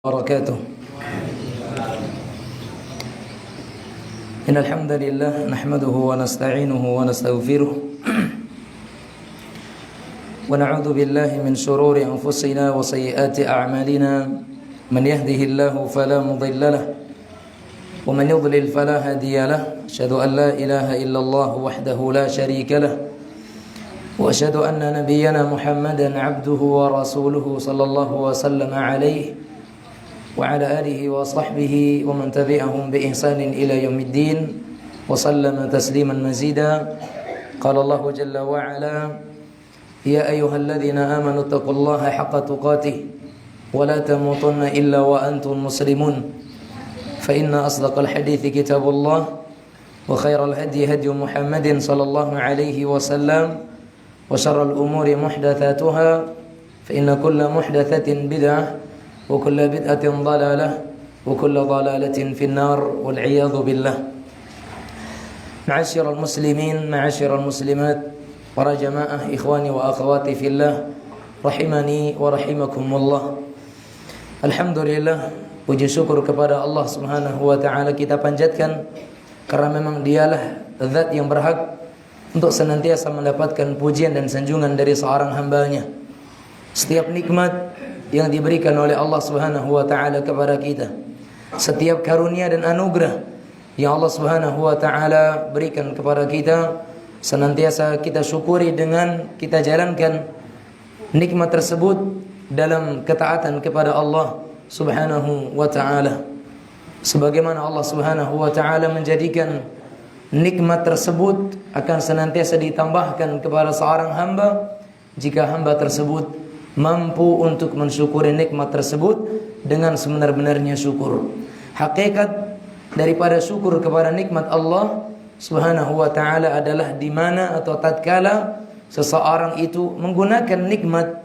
وبركاته. إن الحمد لله نحمده ونستعينه ونستغفره ونعوذ بالله من شرور أنفسنا وسيئات أعمالنا من يهده الله فلا مضل له ومن يضلل فلا هادي له أشهد أن لا إله إلا الله وحده لا شريك له وأشهد أن نبينا محمدا عبده ورسوله صلى الله وسلم عليه وعلى آله وصحبه ومن تبعهم بإحسان إلى يوم الدين وسلم تسليما مزيدا. قال الله جل وعلا: يا أيها الذين آمنوا اتقوا الله حق تقاته ولا تموتن إلا وأنتم مسلمون فإن أصدق الحديث كتاب الله وخير الهدي هدي محمد صلى الله عليه وسلم وشر الأمور محدثاتها فإن كل محدثة بدعة وكل بدعة ضلالة وكل ضلالة في النار والعياذ بالله. معاشر المسلمين معاشر المسلمات para jamaah ikhwani wa akhwati fillah rahimani wa rahimakumullah. Alhamdulillah, puji syukur kepada Allah Subhanahu wa taala kita panjatkan karena memang dialah zat yang berhak untuk senantiasa mendapatkan pujian dan sanjungan dari seorang hambanya. Setiap nikmat yang diberikan oleh Allah Subhanahu wa taala kepada kita, setiap karunia dan anugerah yang Allah Subhanahu wa taala berikan kepada kita, senantiasa kita syukuri dengan kita jalankan nikmat tersebut dalam ketaatan kepada Allah Subhanahu wa taala. Sebagaimana Allah Subhanahu wa taala menjadikan nikmat tersebut akan senantiasa ditambahkan kepada seorang hamba jika hamba tersebut mampu untuk mensyukuri nikmat tersebut dengan sebenar-benarnya syukur. Hakikat daripada syukur kepada nikmat Allah Subhanahu wa taala adalah di mana atau tatkala seseorang itu menggunakan nikmat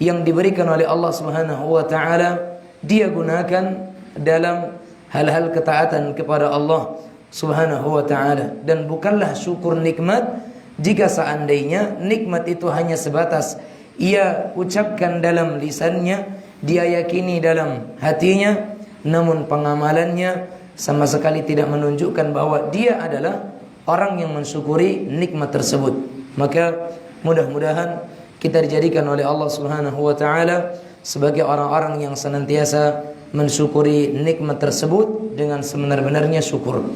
yang diberikan oleh Allah Subhanahu wa taala, dia gunakan dalam hal-hal ketaatan kepada Allah Subhanahu wa taala, dan bukanlah syukur nikmat jika seandainya nikmat itu hanya sebatas ia ucapkan dalam lisannya, dia yakini dalam hatinya, namun pengamalannya sama sekali tidak menunjukkan bahwa dia adalah orang yang mensyukuri nikmat tersebut. Maka mudah-mudahan kita dijadikan oleh Allah Subhanahu wa taala sebagai orang-orang yang senantiasa mensyukuri nikmat tersebut dengan sebenar-benarnya syukur.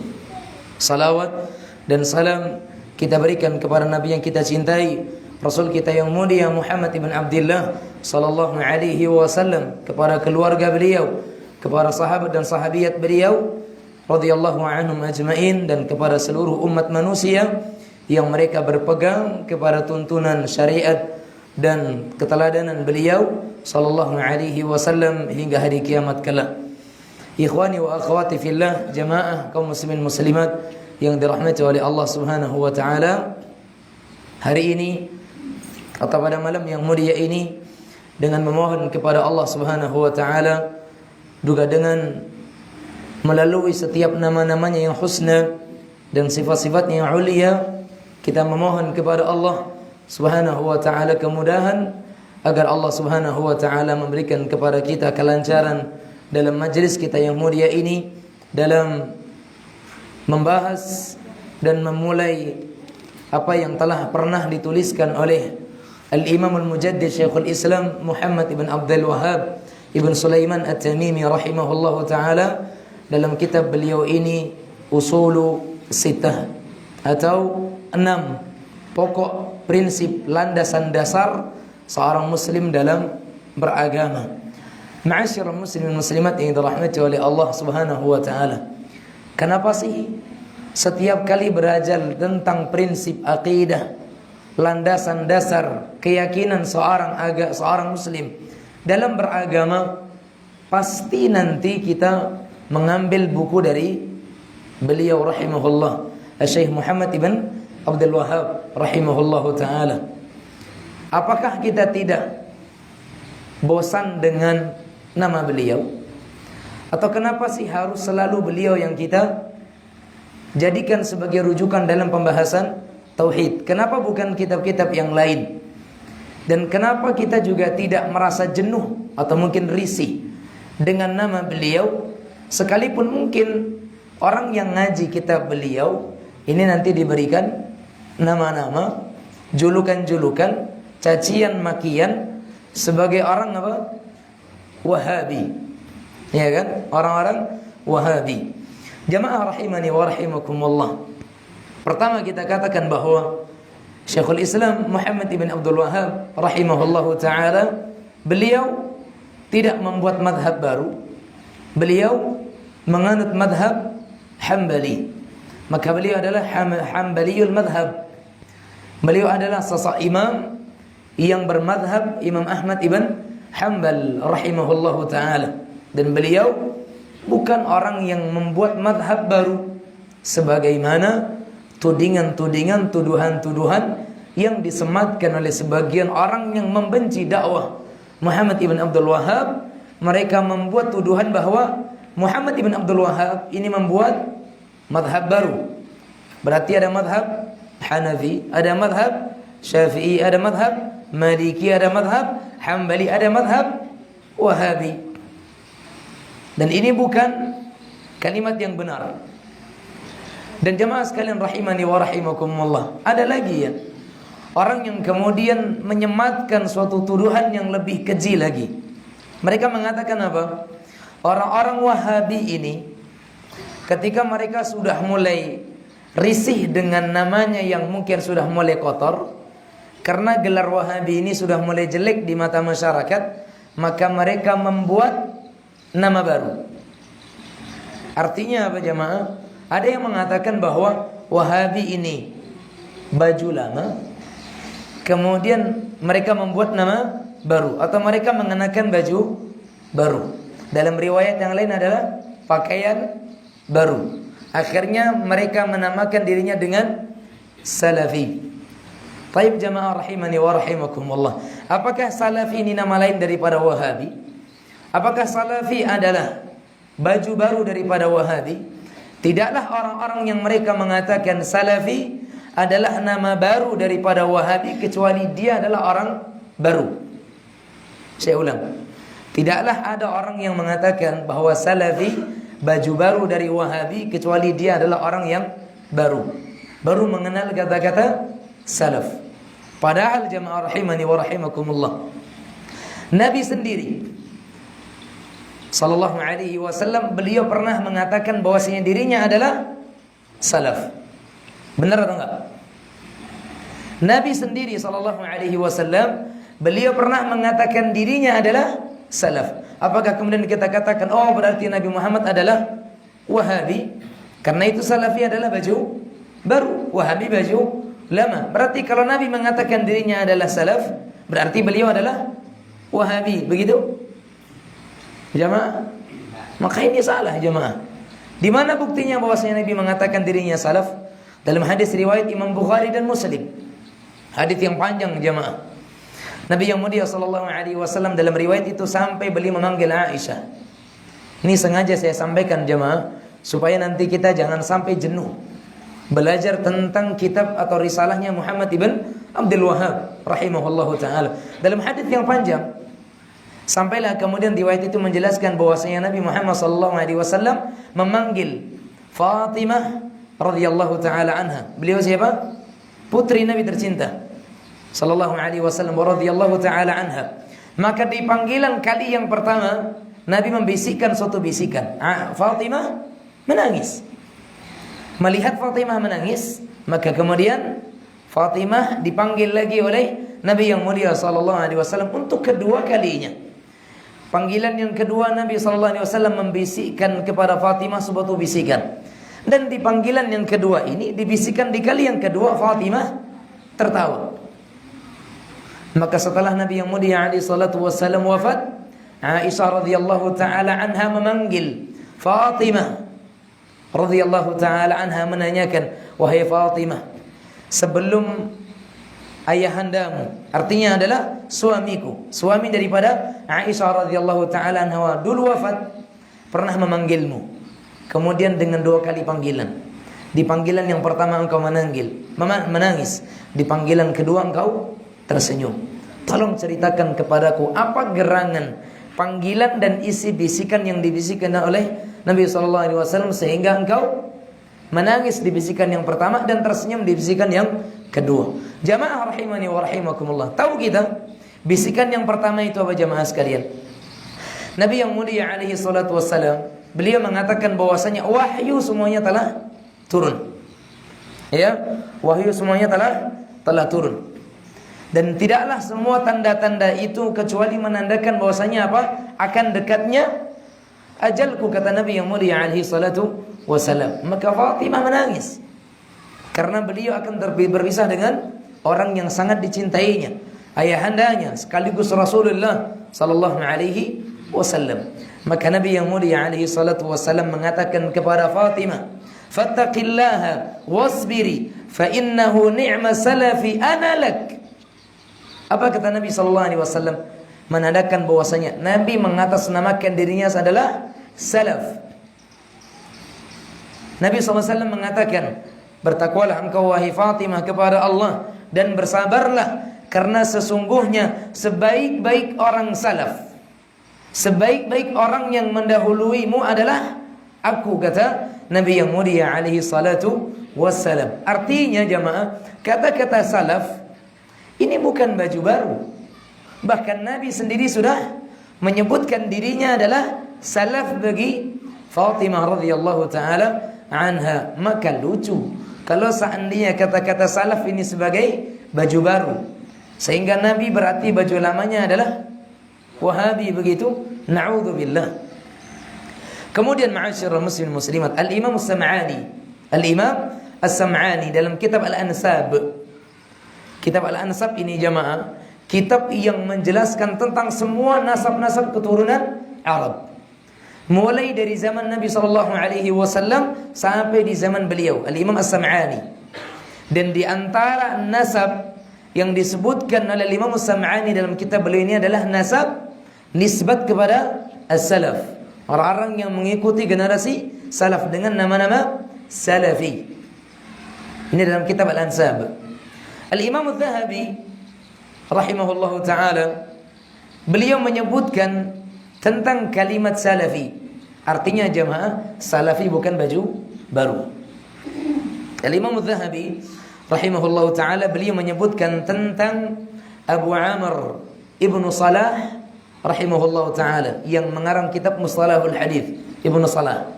Salawat dan salam kita berikan kepada Nabi yang kita cintai, Rasul kita yang mulia Muhammad ibn Abdullah sallallahu alaihi wasallam, kepada keluarga beliau, kepada sahabat dan sahabiat beliau radhiyallahu anhum ajmain, dan kepada seluruh umat manusia yang mereka berpegang kepada tuntunan syariat dan keteladanan beliau sallallahu alaihi wasallam hingga hari kiamat kelak. Ikhwani wa akhwati fillah, jamaah kaum muslimin muslimat yang dirahmati oleh Allah Subhanahu wa taala, hari ini atau pada malam yang mulia ini, dengan memohon kepada Allah Subhanahu wa taala, juga dengan melalui setiap nama-namanya yang husna dan sifat-sifatnya yang ulia, kita memohon kepada Allah Subhanahu wa taala kemudahan agar Allah Subhanahu wa taala memberikan kepada kita kelancaran dalam majlis kita yang mulia ini, dalam membahas dan memulai apa yang telah pernah dituliskan oleh Al-Imam Al-Mujaddid Syekhul Islam Muhammad ibn Abdul Wahhab ibn Sulaiman At-Tamimi rahimahullahu ta'ala dalam kitab beliau ini, Usulu Sittah, atau 6 pokok prinsip landasan dasar seorang muslim dalam beragama. Ma'asyiral muslimin muslimat yang dirahmati oleh Allah Subhanahu wa taala, kenapa sih setiap kali belajar tentang prinsip akidah, landasan dasar keyakinan seorang muslim dalam beragama, pasti nanti kita mengambil buku dari beliau rahimahullah, Syekh Muhammad ibn Abdul Wahhab rahimahullahu taala? Apakah kita tidak bosan dengan nama beliau? Atau kenapa sih harus selalu beliau yang kita jadikan sebagai rujukan dalam pembahasan tauhid? Kenapa bukan kitab-kitab yang lain? Dan kenapa kita juga tidak merasa jenuh atau mungkin risih dengan nama beliau, sekalipun mungkin orang yang ngaji kitab beliau ini nanti diberikan nama-nama, julukan-julukan, cacian makian sebagai orang apa? Wahabi. Ya kan? Orang-orang Wahabi. Jamaah rahimani wa rahimakumullah. Pertama kita katakan bahwa Syekhul Islam Muhammad ibn Abdul Wahhab rahimahullahu taala, beliau tidak membuat madhab baru. Beliau menganut madhab Hambali. Maka beliau adalah Hambaliyul madhab. Beliau adalah sosok imam yang bermadhab Imam Ahmad ibn Hanbal rahimahullahu taala. Dan beliau bukan orang yang membuat madhab baru, sebagaimana tudingan-tudingan, tuduhan-tuduhan yang disematkan oleh sebagian orang yang membenci dakwah Muhammad ibn Abdul Wahhab. Mereka membuat tuduhan bahwa Muhammad ibn Abdul Wahhab ini membuat madhab baru. Berarti ada madhab Hanafi, ada madhab Syafi'i, ada madhab Maliki, ada madhab Hambali, ada madhab Wahabi. Dan ini bukan kalimat yang benar. Dan jemaah sekalian rahimani wa rahimakumullah, ada lagi ya orang yang kemudian menyematkan suatu tuduhan yang lebih keji lagi. Mereka mengatakan apa? Orang-orang Wahabi ini ketika mereka sudah mulai risih dengan namanya yang mungkin sudah mulai kotor, karena gelar Wahabi ini sudah mulai jelek di mata masyarakat, maka mereka membuat nama baru. Artinya apa jemaah? Ada yang mengatakan bahwa Wahabi ini baju lama, kemudian mereka membuat nama baru, atau mereka mengenakan baju baru. Dalam riwayat yang lain adalah pakaian baru. Akhirnya mereka menamakan dirinya dengan Salafi. Taib jamaah rahimani wa rahimakumullah. Apakah Salafi ini nama lain daripada Wahabi? Apakah Salafi adalah baju baru daripada Wahabi? Tidaklah orang-orang yang mereka mengatakan Salafi adalah nama baru daripada Wahabi, kecuali dia adalah orang baru. Saya ulang. Tidaklah ada orang yang mengatakan bahwa Salafi baju baru dari Wahabi, kecuali dia adalah orang yang baru mengenal kata-kata salaf. Padahal jamaah rahimani wa rahimakumullah, Nabi sendiri sallallahu alaihi wasallam, beliau pernah mengatakan bahwasanya dirinya adalah salaf. Benar atau enggak? Nabi sendiri sallallahu alaihi wasallam, beliau pernah mengatakan dirinya adalah salaf. Apakah kemudian kita katakan oh berarti Nabi Muhammad adalah Wahabi? Karena itu Salafi adalah baju baru, Wahabi baju lama. Berarti kalau Nabi mengatakan dirinya adalah salaf, berarti beliau adalah Wahabi, begitu? Jamaah, maka ini salah jamaah. Di mana buktinya bahwasanya Nabi mengatakan dirinya salaf? Dalam hadis riwayat Imam Bukhari dan Muslim. Hadis yang panjang jamaah. Nabi yang mulia sallallahu alaihi wasallam dalam riwayat itu sampai beliau memanggil Aisyah. Ini sengaja saya sampaikan jamaah supaya nanti kita jangan sampai jenuh belajar tentang kitab atau risalahnya Muhammad ibn Abdul Wahhab rahimahullahu taala. Dalam hadis yang panjang sampailah kemudian riwayat itu menjelaskan bahwasanya Nabi Muhammad sallallahu alaihi wasallam memanggil Fatimah radhiyallahu taala anha. Beliau siapa? Putri Nabi tercinta sallallahu alaihi wasallam radhiyallahu taala anha. Maka di panggilan kali yang pertama Nabi membisikkan suatu bisikan. Fatimah menangis. Melihat Fatimah menangis, maka kemudian Fatimah dipanggil lagi oleh Nabi yang mulia sallallahu alaihi wasallam untuk kedua kalinya. Panggilan yang kedua Nabi sallallahu alaihi wasallam membisikkan kepada Fatimah suatu bisikan. Dan di panggilan yang kedua ini, dibisikkan di kali yang kedua, Fatimah tertawa. Maka setelah Nabi yang mulia alaihi salatu wasallam wafat, Aisyah radhiyallahu taala anha memanggil Fatimah radhiyallahu taala anha, menanyakan, wahai Fatimah, sebelum ayahandamu, artinya adalah suamiku, suami daripada Aisyah radhiyallahu taala anha dulu wafat, pernah memanggilmu, kemudian dengan dua kali panggilan. Di panggilan yang pertama engkau menangis, di panggilan kedua engkau tersenyum. Tolong ceritakan kepadaku apa gerangan panggilan dan isi bisikan yang dibisikkan oleh Nabi SAW sehingga engkau menangis di bisikan yang pertama dan tersenyum di bisikan yang kedua. Jamaah rahimani wa rahimakumullah. Tahu kita bisikan yang pertama itu apa jamaah sekalian? Nabi yang mulia alaihi salatu wassalam, beliau mengatakan bahwasanya wahyu semuanya telah turun. Ya, wahyu semuanya telah turun. Dan tidaklah semua tanda-tanda itu kecuali menandakan bahwasanya apa? Akan dekatnya ajalku, kata Nabi yang mulia alaihi salatu wassalam. Maka Fatimah menangis karena beliau akan berpisah dengan orang yang sangat dicintainya, ayahandanya sekaligus Rasulullah sallallahu alaihi wasallam. Maka Nabi yang mulia alaihi salatu wassalam mengatakan kepada Fatimah, "Fattaqillaha wasbiri fa innahu ni'ma salafi ana lak." Apa kata Nabi sallallahu alaihi wasallam? Menandakan bahwasanya Nabi mengatasnamakan dirinya adalah salaf. Nabi SAW mengatakan, bertakwalah engkau wahai Fatimah kepada Allah dan bersabarlah, karena sesungguhnya sebaik-baik orang salaf, sebaik-baik orang yang mendahuluimu adalah aku, kata Nabi yang mulia alaihi salatu wassalam. Artinya jamaah, kata-kata salaf ini bukan baju baru. Bahkan Nabi sendiri sudah menyebutkan dirinya adalah salaf bagi Fatimah radhiyallahu taala anha. Maka lucu kalau seandainya kata-kata salaf ini sebagai baju baru, sehingga Nabi berarti baju lamanya adalah Wahabi, begitu. Na'udzubillah. Kemudian ma'asyiral muslimin muslimat, Al-Imam As-Sam'ani dalam kitab Al-Ansab. Kitab Al-Ansab ini jamaah, kitab yang menjelaskan tentang semua nasab-nasab keturunan Arab, mulai dari zaman Nabi SAW sampai di zaman beliau, Al-Imam As-Sam'ani. Dan di antara nasab yang disebutkan oleh Imam As-Sam'ani dalam kitab beliau ini adalah nasab nisbat kepada as-salaf, orang-orang yang mengikuti generasi salaf dengan nama-nama salafi. Ini dalam kitab Al-Ansab. Al-Imam Adz-Dzahabi rahimahullahu ta'ala, beliau menyebutkan tentang kalimat salafi. Artinya jamaah, salafi bukan baju baru. Al-Imam Adz-Dzahabi rahimahullahu ta'ala, beliau menyebutkan tentang Abu Amr Ibnu Salah rahimahullahu ta'ala, yang mengarang kitab Mustalahul Hadits, Ibnu Salah.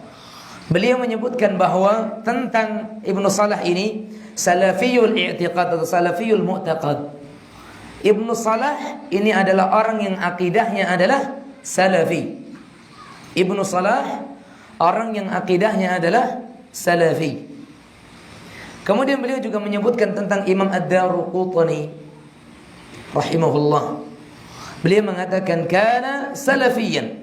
Beliau menyebutkan bahwa tentang Ibnu Salah ini salafiyul i'tiqad atau salafiyul mu'taqad. Ibnu Salah ini adalah orang yang akidahnya adalah salafi. Ibnu Salah orang yang akidahnya adalah salafi. Kemudian beliau juga menyebutkan tentang Imam Ad-Daruqutni rahimahullah. Beliau mengatakan kana salafiyan.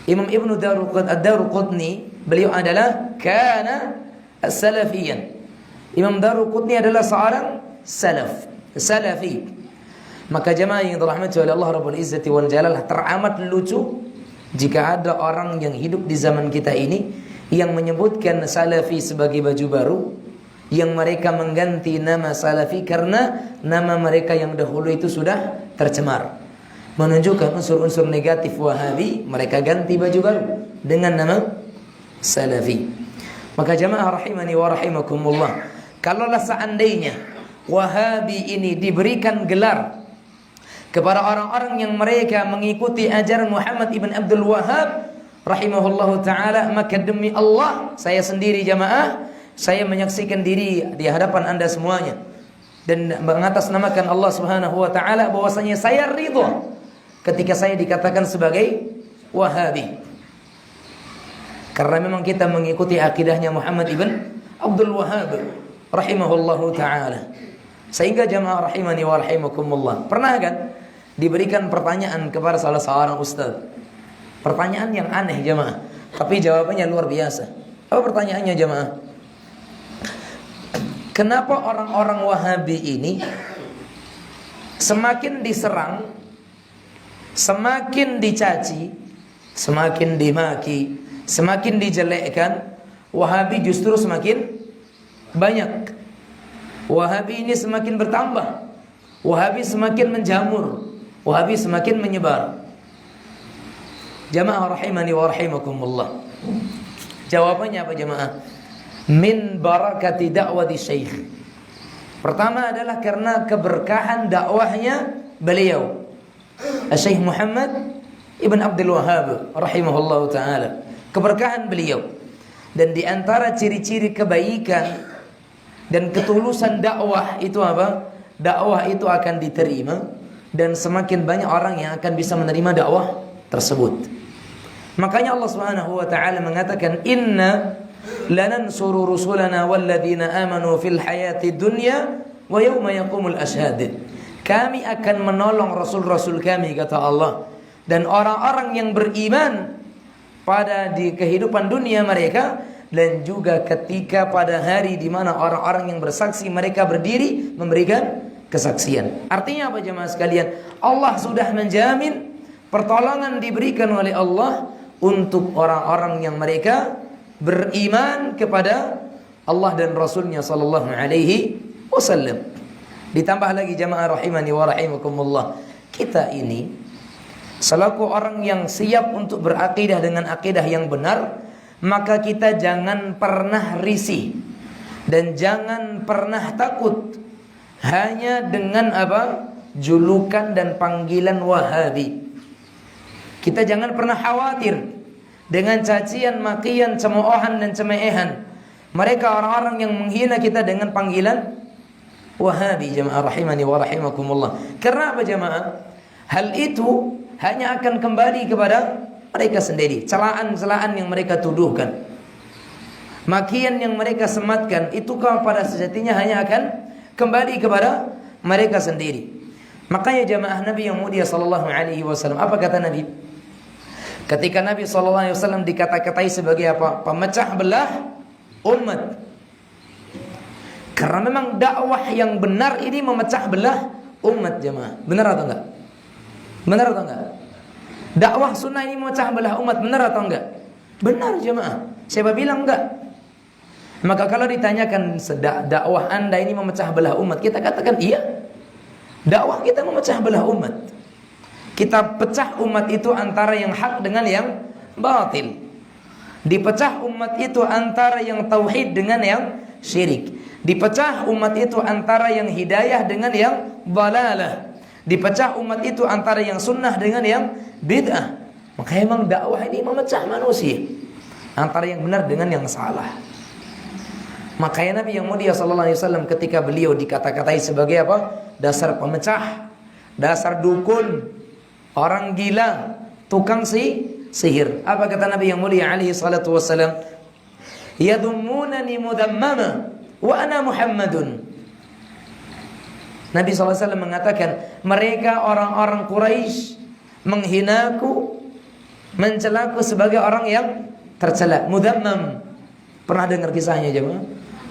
Imam Ibnu Ad-Daruqutni beliau adalah kana salafiyan. Imam Daruqutni adalah seorang salafi. Maka jemaah yang dirahmati oleh Allah Rabbul Izzati wal Jalalah, teramat lucu jika ada orang yang hidup di zaman kita ini yang menyebutkan salafi sebagai baju baru, yang mereka mengganti nama salafi karena nama mereka yang dahulu itu sudah tercemar, menunjukkan unsur-unsur negatif Wahabi. Mereka ganti baju baru dengan nama salafi. Maka jemaah rahimani wa rahimakumullah, kalaulah seandainya Wahabi ini diberikan gelar kepada orang-orang yang mereka mengikuti ajaran Muhammad ibn Abdul Wahhab rahimahullahu ta'ala, maka demi Allah, saya sendiri jamaah, saya menyaksikan diri di hadapan anda semuanya dan mengatasnamakan Allah subhanahu wa ta'ala bahwasanya saya ridha ketika saya dikatakan sebagai Wahabi, karena memang kita mengikuti akidahnya Muhammad ibn Abdul Wahhab rahimahullahu ta'ala. Sehingga jamaah rahimani wa rahimakumullah, pernah kan diberikan pertanyaan kepada salah seorang ustaz, pertanyaan yang aneh jamaah, tapi jawabannya luar biasa. Apa pertanyaannya jamaah? Kenapa orang-orang Wahabi ini semakin diserang, semakin dicaci, semakin dimaki, semakin dijelekkan, Wahabi justru semakin banyak? Wahabi ini semakin bertambah, Wahabi semakin menjamur, Wahabi semakin menyebar. Jamaah rahimani wa rahimakumullah. Jawabannya apa jamaah? Min barakati da'wati syekh. Pertama adalah karena keberkahan dakwahnya beliau, Syekh Muhammad Ibn Abdul Wahhab rahimahullah ta'ala. Keberkahan beliau. Dan di antara ciri-ciri kebaikan dan ketulusan dakwah itu apa? Dakwah itu akan diterima, dan semakin banyak orang yang akan bisa menerima dakwah tersebut. Makanya Allah Subhanahu wa taala mengatakan, "Inna lanansuru rusulana walladzina amanu fil hayati dunya wa yauma yaqumul ashhad." Kami akan menolong rasul-rasul kami, kata Allah, dan orang-orang yang beriman pada di kehidupan dunia mereka, dan juga ketika pada hari di mana orang-orang yang bersaksi mereka berdiri memberikan kesaksian. Artinya apa jemaah sekalian? Allah sudah menjamin pertolongan diberikan oleh Allah untuk orang-orang yang mereka beriman kepada Allah dan Rasulnya sallallahu alaihi wasallam. Ditambah lagi jemaah rahimani wa rahimakumullah, kita ini selaku orang yang siap untuk berakidah dengan akidah yang benar, maka kita jangan pernah risih dan jangan pernah takut hanya dengan apa? Julukan dan panggilan Wahabi. Kita jangan pernah khawatir dengan cacian, makian, cemoohan dan cemeehan mereka, orang-orang yang menghina kita dengan panggilan Wahabi. Jamaah rahimani wa rahimakumullah. Karena apa jamaah? Hal itu hanya akan kembali kepada mereka sendiri. Celaan-celaan yang mereka tuduhkan, makian yang mereka sematkan, itu pada sejatinya hanya akan kembali kepada mereka sendiri. Makanya jamaah Nabi yang mulia sallallahu alaihi wasallam, apa kata Nabi? Ketika Nabi sallallahu alaihi wasallam dikata-katai sebagai apa? Pemecah belah umat. Karena memang dakwah yang benar ini memecah belah umat jamaah. Benar atau enggak? Benar atau enggak? Dakwah sunnah ini memecah belah umat, benar atau enggak? Benar jemaah. Siapa bilang enggak? Maka kalau ditanyakan dakwah Anda ini memecah belah umat, kita katakan iya. Dakwah kita memecah belah umat. Kita pecah umat itu antara yang hak dengan yang batil. Dipecah umat itu antara yang tauhid dengan yang syirik. Dipecah umat itu antara yang hidayah dengan yang dhalalah. Dipecah umat itu antara yang sunnah dengan yang bid'ah. Maka memang dakwah ini memecah manusia antara yang benar dengan yang salah. Makanya Nabi yang mulia sallallahu alaihi wasallam ketika beliau dikata-katai sebagai apa? Dasar pemecah, dasar dukun, orang gila, tukang sihir. Apa kata Nabi yang mulia alaihi salatu wasallam? Yadummunani mudammama wa ana Muhammadun. Nabi SAW mengatakan, mereka orang-orang Quraisy menghinaku, mencelaku sebagai orang yang tercela, mudammam. Pernah dengar kisahnya jemaah?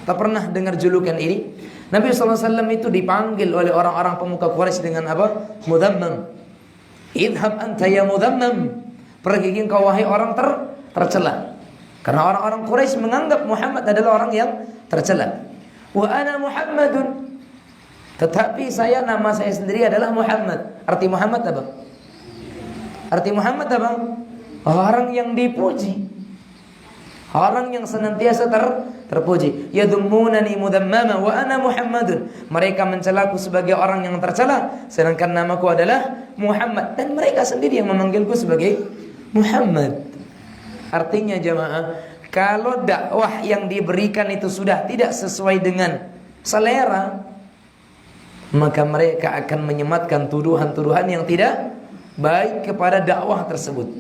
Tak pernah dengar julukan ini? Nabi SAW itu dipanggil oleh orang-orang pemuka Quraisy dengan apa? Mudammam. Idhab anta ya mudammam. Pergi engkau wahai orang tercela. Karena orang-orang Quraisy menganggap Muhammad adalah orang yang tercela. Wa ana Muhammadun. Tetapi nama saya sendiri adalah Muhammad. Arti Muhammad apa? Arti Muhammad apa? Orang yang dipuji, orang yang senantiasa terpuji. Yadummunani mudammama wa ana Muhammadun. Mereka mencelaku sebagai orang yang tercela, sedangkan namaku adalah Muhammad. Dan mereka sendiri yang memanggilku sebagai Muhammad. Artinya jamaah, kalau dakwah yang diberikan itu sudah tidak sesuai dengan selera, maka mereka akan menyematkan tuduhan-tuduhan yang tidak baik kepada dakwah tersebut.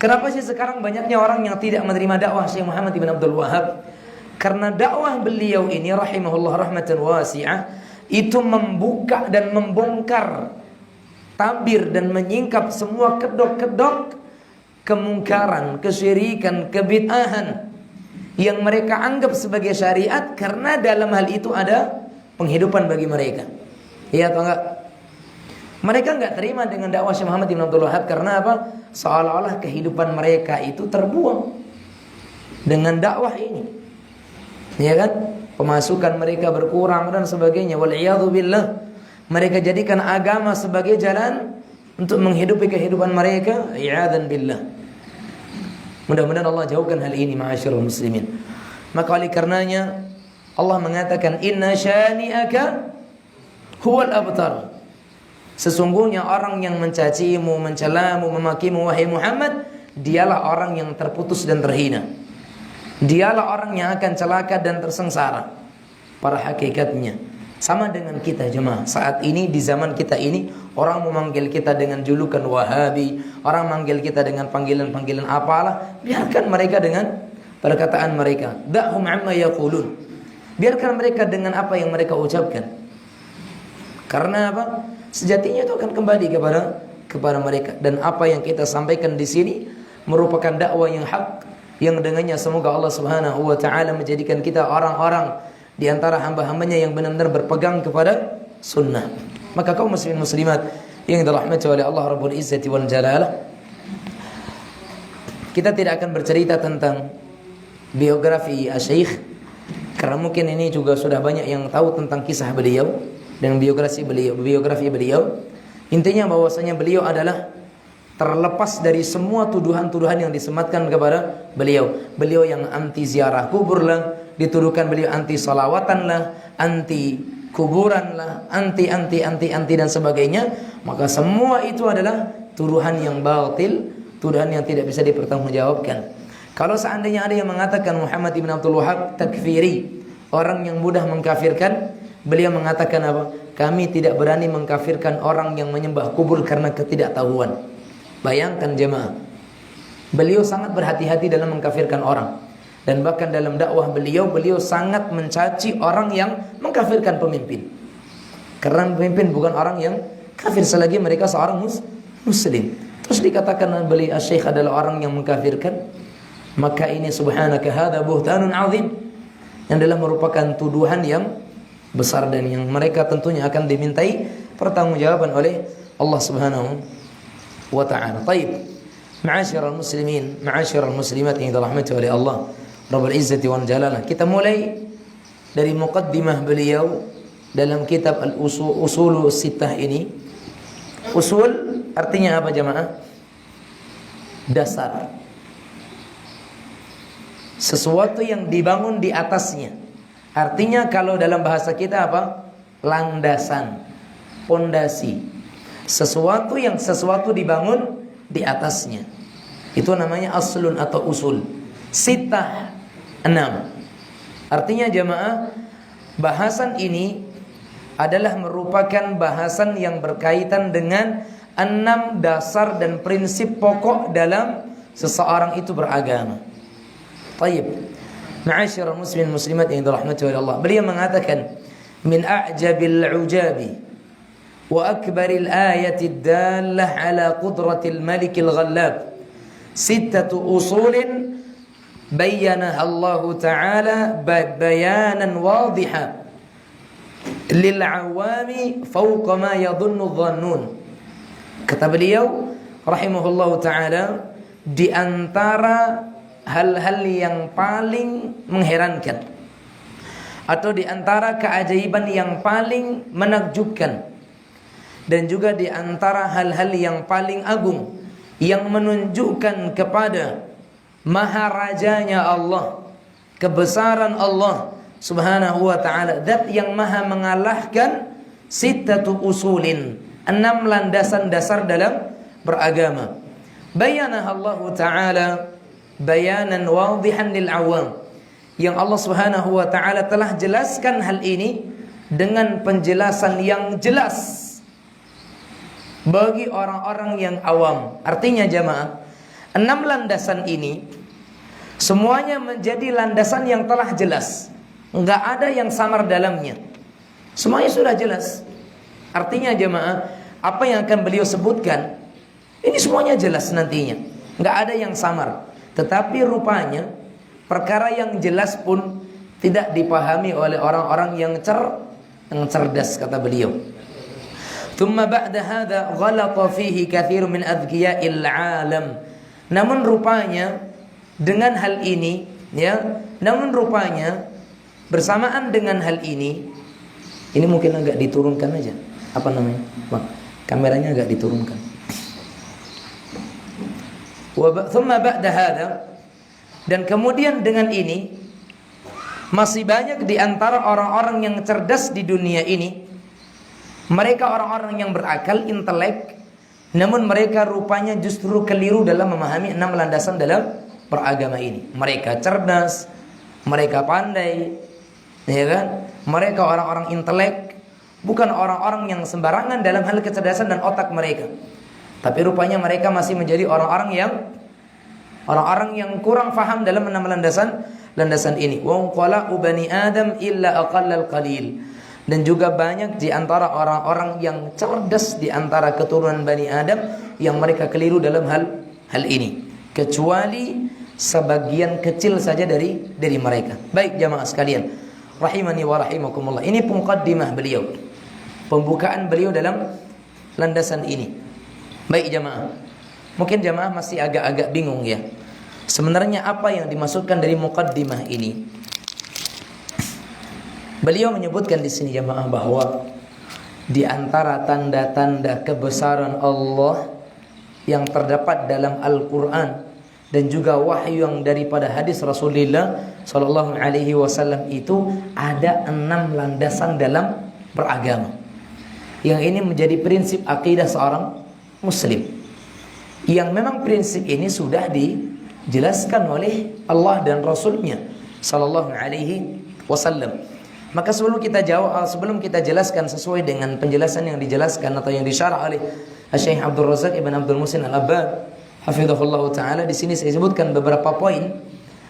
Kenapa sih sekarang banyaknya orang yang tidak menerima dakwah Syekh Muhammad Ibn Abdul Wahhab? Karena dakwah beliau ini rahimahullah rahmatan wasi'ah itu membuka dan membongkar tabir dan menyingkap semua kedok-kedok kemungkaran, kesyirikan, kebid'ahan yang mereka anggap sebagai syariat, karena dalam hal itu ada penghidupan bagi mereka. Iya atau enggak? Mereka enggak terima dengan dakwah Syekh Muhammad bin Abdul Wahhab karena apa? Seolah-olah kehidupan mereka itu terbuang dengan dakwah ini. Ya kan? Pemasukan mereka berkurang dan sebagainya. Wal iyadzu billah. Mereka jadikan agama sebagai jalan untuk menghidupi kehidupan mereka. I'adzan billah. Mudah-mudahan Allah jauhkan hal ini ma'asyiral muslimin. Maka oleh karenanya Allah mengatakan inna syani'aka huwal abtar. Sesungguhnya orang yang mencacimu, mencelamu, memakimu wahai Muhammad, dialah orang yang terputus dan terhina. Dialah orang yang akan celaka dan tersengsara. Pada hakikatnya sama dengan kita jemaah. Saat ini di zaman kita ini orang memanggil kita dengan julukan Wahabi, orang manggil kita dengan panggilan-panggilan apalah, biarkan mereka dengan perkataan mereka. Da'hum amma yaqulun. Biarkan mereka dengan apa yang mereka ucapkan. Karena apa? Sejatinya itu akan kembali kepada mereka. Dan apa yang kita sampaikan di sini merupakan dakwah yang hak, yang dengannya semoga Allah Subhanahu wa taala menjadikan kita orang-orang di antara hamba-hambanya yang benar-benar berpegang kepada sunnah. Maka kaum muslimin muslimat yang dirahmati oleh Allah Rabbul Izzati wal Jalalah, kita tidak akan bercerita tentang biografi Asy-Syaikh, karena mungkin ini juga sudah banyak yang tahu tentang kisah beliau dan biografi beliau. Intinya bahwasanya beliau adalah terlepas dari semua tuduhan-tuduhan yang disematkan kepada beliau. Beliau yang anti ziarah kubur lah, dituduhkan beliau anti salawatan lah, anti kuburan lah, anti dan sebagainya. Maka semua itu adalah tuduhan yang batil, tuduhan yang tidak bisa dipertanggungjawabkan. Kalau seandainya ada yang mengatakan Muhammad ibn Abdul Wahhab takfiri, orang yang mudah mengkafirkan, beliau mengatakan apa? Kami tidak berani mengkafirkan orang yang menyembah kubur karena ketidaktahuan. Bayangkan jemaah, beliau sangat berhati-hati dalam mengkafirkan orang. Dan bahkan dalam dakwah beliau sangat mencaci orang yang mengkafirkan pemimpin. Karena pemimpin bukan orang yang kafir selagi mereka seorang muslim. Terus dikatakan beliau Asy-Syaikh adalah orang yang mengkafirkan. Maka ini subhanaka hadza buhtanun azim, yang adalah merupakan tuduhan yang besar dan yang mereka tentunya akan dimintai pertanggungjawaban oleh Allah Subhanahu wa ta'ala. Baik, ma'asyiral muslimin, ma'asyiral muslimat yang dirahmati oleh Allah Rabbul Izzati wal Jalalah. Kita mulai dari muqaddimah beliau dalam kitab Al-Usul Sittah ini. Usul artinya apa jemaah? Dasar. Sesuatu yang dibangun di atasnya. Artinya kalau dalam bahasa kita apa? Landasan, pondasi. Sesuatu dibangun di atasnya. Itu namanya aslun atau usul. Sittah, 6. Artinya jemaah, bahasan ini adalah merupakan bahasan yang berkaitan dengan 6 dasar dan prinsip pokok dalam seseorang itu beragama. Taib. Ma'asyiral muslimin muslimat yang dirahmati oleh Allah. Beliau mengatakan, min a'jabil ujabi wa akbaril ayati ad-dallah ala qudratil malikil ghallab sittatu usulin bayyanaha Allah Ta'ala bayanan wadiha lil awami fawqa ma yadhunnu dhannun. Kata beliau rahimahullahu ta'ala, di antara hal-hal yang paling mengherankan atau di antara keajaiban yang paling menakjubkan, dan juga di antara hal-hal yang paling agung yang menunjukkan kepada maharajanya Allah, kebesaran Allah Subhanahu wa ta'ala, zat yang maha mengalahkan, sittatu usulin, 6 landasan dasar dalam beragama. Bayanah Allah ta'ala bayanan wadihan lil awam, yang Allah Subhanahu wa ta'ala telah jelaskan hal ini dengan penjelasan yang jelas bagi orang-orang yang awam. Artinya jemaah, 6 landasan ini semuanya menjadi landasan yang telah jelas, enggak ada yang samar dalamnya, semuanya sudah jelas. Artinya jemaah, apa yang akan beliau sebutkan ini semuanya jelas nantinya, enggak ada yang samar. Tetapi rupanya perkara yang jelas pun tidak dipahami oleh orang-orang yang cerdas, kata beliau. Thumma ba'da hadha ghalata fihi katsir min adghiya'il 'alam. Namun rupanya dengan hal ini, bersamaan dengan hal ini mungkin agak diturunkan aja. Apa namanya? Bang, kameranya agak diturunkan. Thumma ba'da hadha, dan kemudian dengan ini masih banyak di antara orang-orang yang cerdas di dunia ini, mereka orang-orang yang berakal, intelek, namun mereka rupanya justru keliru dalam memahami 6 landasan dalam beragama ini. Mereka cerdas, mereka pandai, ya kan? Mereka orang-orang intelek, bukan orang-orang yang sembarangan dalam hal kecerdasan dan otak mereka. Tapi rupanya mereka masih menjadi orang-orang yang kurang faham dalam 6 landasan ini. Wa qala bani Adam illa aqallal qalil. Dan juga banyak di antara orang-orang yang cerdas di antara keturunan Bani Adam yang mereka keliru dalam hal ini, kecuali sebagian kecil saja dari mereka. Baik jamaah sekalian, rahimani wa rahimakumullah. Ini muqaddimah beliau, pembukaan beliau dalam landasan ini. Baik jamaah, mungkin jamaah masih agak-agak bingung ya, sebenarnya apa yang dimaksudkan dari muqaddimah ini. Beliau menyebutkan di sini jamaah bahwa di antara tanda-tanda kebesaran Allah yang terdapat dalam Al-Quran dan juga wahyu yang daripada hadis Rasulullah Sallallahu Alaihi Wasallam itu ada 6 landasan dalam beragama. Yang ini menjadi prinsip akidah seorang Muslim. Yang memang prinsip ini sudah dijelaskan oleh Allah dan Rasulnya Sallallahu Alaihi Wasallam. Maka sebelum kita jelaskan sesuai dengan penjelasan yang dijelaskan atau yang disyarah oleh Syekh Abdul Razak Ibn Abdul Muhsin Al-Abbad hafizahullah taala, di sini saya sebutkan beberapa poin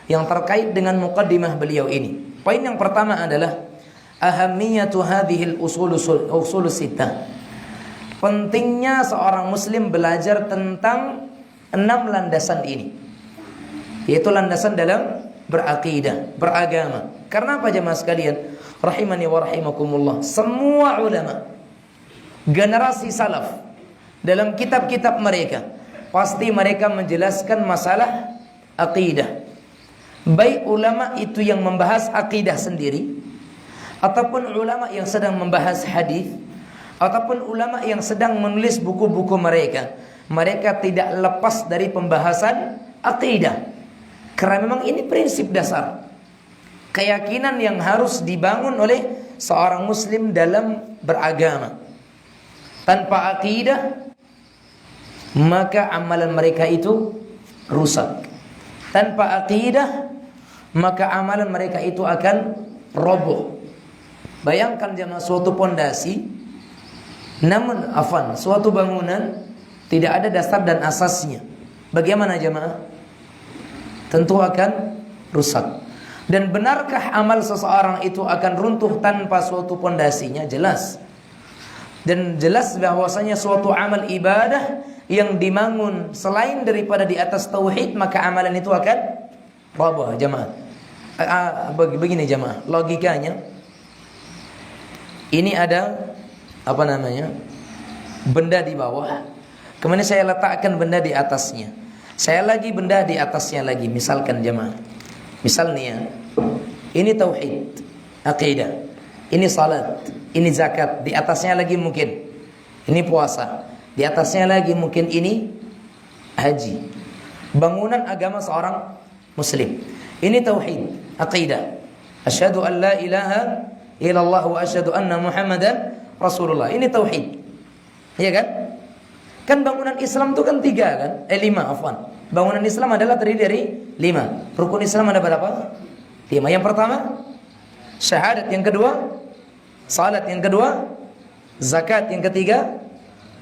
yang terkait dengan muqaddimah beliau ini. Poin yang pertama adalah ahammiyatu hadhil usul sittah. Pentingnya seorang muslim belajar tentang 6 landasan ini, yaitu landasan dalam berakidah, beragama. Karena apa jemaah sekalian? Rahimani wa rahimakumullah. Semua ulama generasi salaf dalam kitab-kitab mereka pasti mereka menjelaskan masalah akidah. Baik ulama itu yang membahas akidah sendiri, ataupun ulama yang sedang membahas hadis, ataupun ulama yang sedang menulis buku-buku mereka, mereka tidak lepas dari pembahasan akidah. Karena memang ini prinsip dasar, keyakinan yang harus dibangun oleh seorang muslim dalam beragama. Tanpa akidah, maka amalan mereka itu rusak. Tanpa akidah, maka amalan mereka itu akan roboh. Bayangkan jemaah, suatu pondasi, namun suatu bangunan tidak ada dasar dan asasnya, bagaimana jemaah? Tentu akan rusak. Dan benarkah amal seseorang itu akan runtuh tanpa suatu pondasinya? Jelas. Dan jelas bahwasanya suatu amal ibadah yang dibangun selain daripada di atas tauhid, maka amalan itu akan roboh jemaah. Begini jemaah, logikanya ini ada benda di bawah, kemudian saya letakkan benda di atasnya, saya lagi benda di atasnya lagi. Misalkan jemaah, misalnya ini tauhid, akidah, ini salat, ini zakat, di atasnya lagi mungkin ini puasa, di atasnya lagi mungkin ini haji, bangunan agama seorang muslim. Ini tauhid, akidah, asyhadu an la ilaha illallah wa asyhadu anna muhammadan rasulullah. Ini tauhid, iya kan? Kan bangunan Islam itu kan 5 kan? Bangunan Islam adalah terdiri dari 5. Rukun Islam ada berapa? 5. Yang pertama syahadat, yang kedua salat, yang kedua zakat, yang ketiga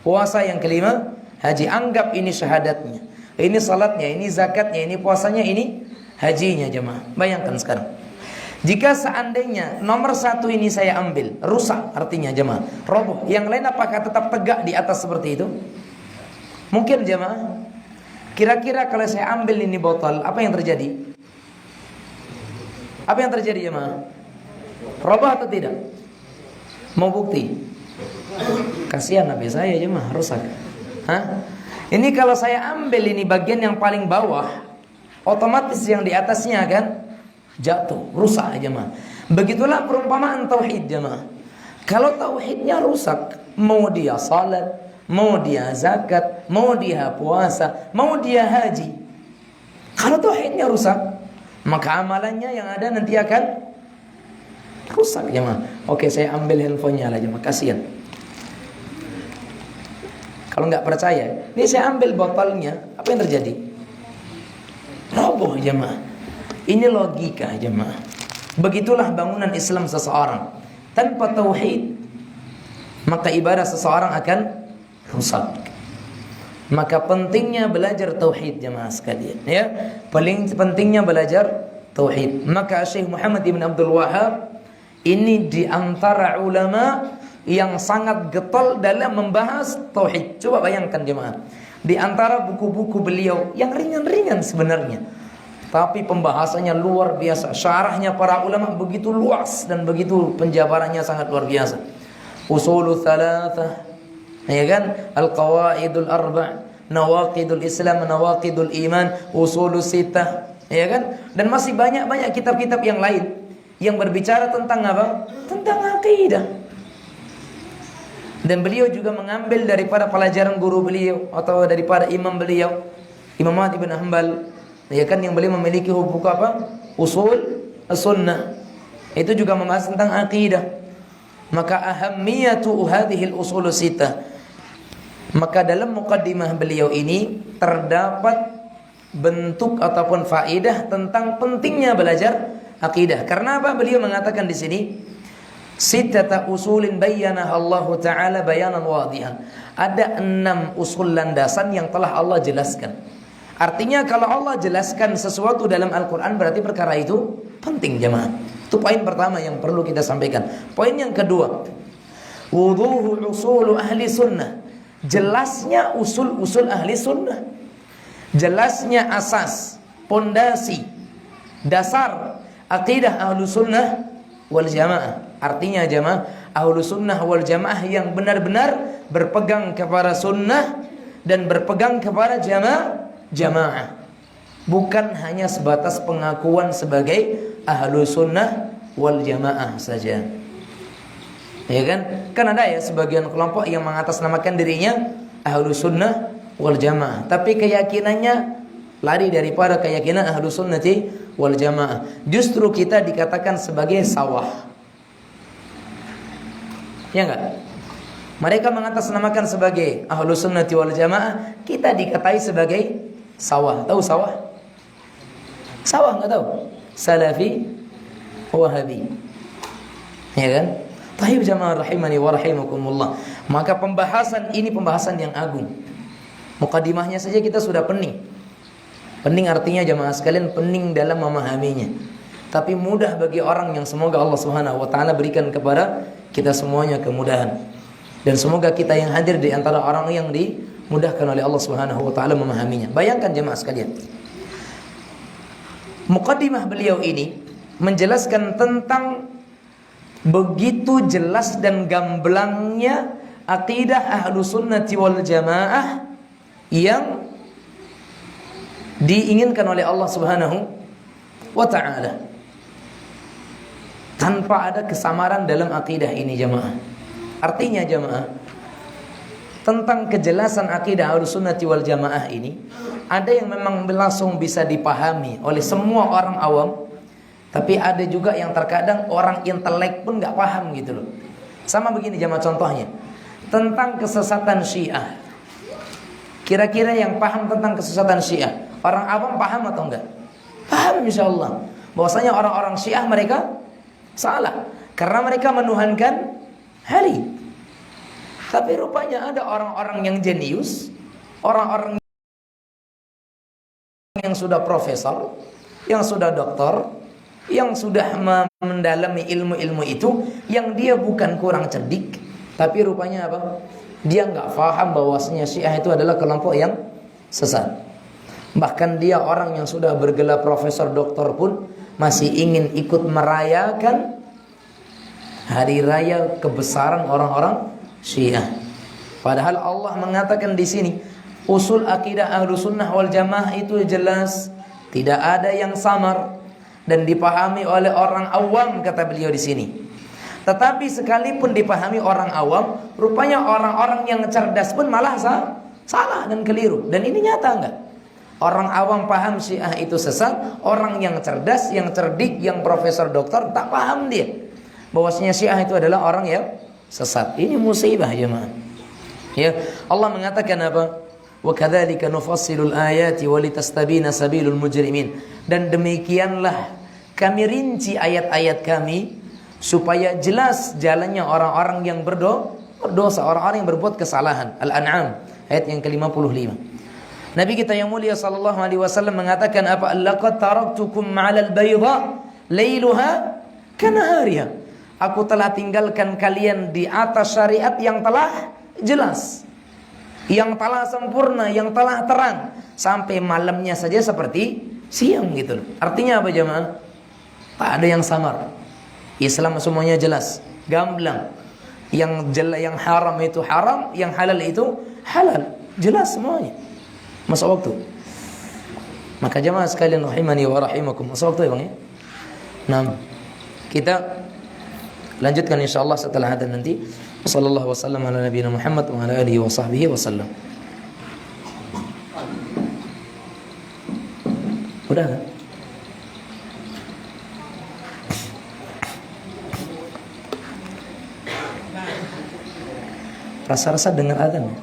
puasa, yang kelima haji. Anggap ini syahadatnya, ini salatnya, ini zakatnya, ini puasanya, ini hajinya jemaah. Bayangkan sekarang, jika seandainya nomor 1 ini saya ambil, rusak artinya jemaah, roboh. Yang lain apakah tetap tegak di atas seperti itu? Mungkin jemaah. Kira-kira kalau saya ambil ini botol, apa yang terjadi? Apa yang terjadi jemaah? Roboh atau tidak? Mau bukti? Kasihan Nabi saya jemaah, rusak. Ini kalau saya ambil ini bagian yang paling bawah, otomatis yang di atasnya akan jatuh, rusak jemaah. Begitulah perumpamaan tauhid jemaah. Kalau tauhidnya rusak, mau dia salat, mau dia zakat, mau dia puasa, mau dia haji. Kalau tauhidnya rusak, maka amalannya yang ada nanti akan rusak jemaah. Oke, saya ambil handphonenya lah jemaah, kasihan. Kalau nggak percaya, ini saya ambil botolnya, apa yang terjadi? Roboh jemaah. Ini logika jemaah. Begitulah bangunan Islam seseorang. Tanpa tauhid, maka ibadah seseorang akan rusak. Maka pentingnya belajar tauhid jemaah sekalian, ya. Paling pentingnya belajar tauhid. Maka Syekh Muhammad Ibn Abdul Wahhab ini di antara ulama yang sangat getol dalam membahas tauhid. Coba bayangkan jemaah, di antara buku-buku beliau yang ringan-ringan sebenarnya, tapi pembahasannya luar biasa. Syarahnya para ulama begitu luas dan begitu penjabarannya sangat luar biasa. Usulul Thalathah, ya kan? Al-Qawaidul Arba', Nawaqidul Islam, Nawaqidul Iman, Usulus Sittah, ya kan? Dan masih banyak-banyak kitab-kitab yang lain yang berbicara tentang apa? Tentang akidah. Dan beliau juga mengambil daripada pelajaran guru beliau atau daripada imam beliau, Imam Ahmad bin Hanbal, ya kan, yang beliau memiliki buku apa? Usul As-Sunnah. Itu juga membahas tentang akidah. Maka ahammiyatu hadhil usul sittah. Maka dalam muqaddimah beliau ini terdapat bentuk ataupun faedah tentang pentingnya belajar akidah. Karena apa? Beliau mengatakan di sini, sittata usulin bayyanaha Allah Ta'ala bayanan wadihan. Ada 6 usul landasan yang telah Allah jelaskan. Artinya kalau Allah jelaskan sesuatu dalam Al-Quran, berarti perkara itu penting jemaah. Itu poin pertama yang perlu kita sampaikan. Poin yang kedua, wuduhu usulu ahli sunnah. Jelasnya usul-usul ahli sunnah. Jelasnya asas, pondasi, dasar akidah ahlu sunnah wal jamaah. Artinya jamaah, ahlu sunnah wal jamaah yang benar-benar berpegang kepada sunnah dan berpegang kepada jamaah. Bukan hanya sebatas pengakuan sebagai ahlu sunnah wal jamaah saja. Ya kan? Kan ada ya sebagian kelompok yang mengatasnamakan dirinya ahlu sunnah wal jamaah, tapi keyakinannya lari daripada keyakinan ahlu sunnati wal jamaah. Justru kita dikatakan sebagai sawah. Ya enggak? Mereka mengatasnamakan sebagai ahlu sunnati wal jamaah, kita dikatai sebagai sawah. Tahu sawah? Sawah enggak tahu? Salafi, Wahabi. Ya kan? Tayyib jamaah rahimani wa rahimakumullah. Maka pembahasan ini pembahasan yang agung. Mukadimahnya saja kita sudah pening. Pening artinya jamaah sekalian pening dalam memahaminya. Tapi mudah bagi orang yang semoga Allah Subhanahu wa taala berikan kepada kita semuanya kemudahan. Dan semoga kita yang hadir di antara orang yang dimudahkan oleh Allah Subhanahu wa taala memahaminya. Bayangkan jemaah sekalian. Muqaddimah beliau ini menjelaskan tentang begitu jelas dan gamblangnya akidah ahlu sunnati wal jamaah yang diinginkan oleh Allah Subhanahu wa ta'ala, tanpa ada kesamaran dalam akidah ini jamaah. Artinya jamaah, tentang kejelasan akidah Ahlussunnati wal Jamaah ini, ada yang memang langsung bisa dipahami oleh semua orang awam, tapi ada juga yang terkadang orang intelek pun nggak paham gitu loh. Sama begini jamaah contohnya, tentang kesesatan Syiah. Kira-kira yang paham tentang kesesatan Syiah, orang awam paham atau enggak? Paham insyaallah. Bahwasanya orang-orang Syiah mereka salah karena mereka menuhankan hari. Tapi rupanya ada orang-orang yang jenius, orang-orang yang sudah profesor, yang sudah doktor, yang sudah mendalami ilmu-ilmu itu, yang dia bukan kurang cerdik, tapi rupanya apa? Dia nggak paham bahwasanya Syiah itu adalah kelompok yang sesat. Bahkan dia orang yang sudah bergelar profesor doktor pun masih ingin ikut merayakan hari raya kebesaran orang-orang Syiah. Padahal Allah mengatakan di sini, usul akidah Ahlussunnah wal Jamaah itu jelas, tidak ada yang samar dan dipahami oleh orang awam, kata beliau di sini. Tetapi sekalipun dipahami orang awam, rupanya orang-orang yang cerdas pun malah salah dan keliru. Dan ini nyata enggak? Orang awam paham Syiah itu sesat, orang yang cerdas, yang cerdik, yang profesor doktor tak paham dia bahwasanya Syiah itu adalah orang yang sesat. Ini musibah jemaah. Ya, Allah mengatakan apa? Wa kadzalika nufassilul ayati wa litastabina sabilul mujrimin. Dan demikianlah kami rinci ayat-ayat kami supaya jelas jalannya orang-orang yang berdosa, orang-orang yang berbuat kesalahan. Al-An'am ayat yang ke-55. Nabi kita yang mulia sallallahu alaihi wasallam mengatakan apa? Laqad taraktukum 'alal bayda lailuha kanahariha. Aku telah tinggalkan kalian di atas syariat yang telah jelas, yang telah sempurna, yang telah terang, sampai malamnya saja seperti siang gitu. Artinya apa jemaah? Tak ada yang samar. Islam semuanya jelas, gamblang. Yang haram itu haram, yang halal itu halal. Jelas semuanya. Masa waktu. Maka jemaah sekalian rahimani wa rahimakum. Masa waktu ya Bang ya. Nah, kita lanjutkan insyaallah setelah adzan nanti. Wassallallahu wasallam ala nabiyina Muhammad wa ala alihi wa sahbihi wasallam. Udah kan? Rasa-rasa dengar adzan ya?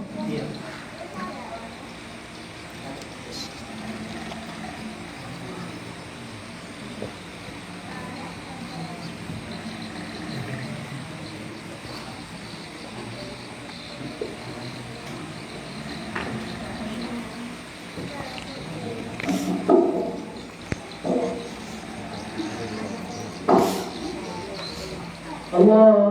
Allah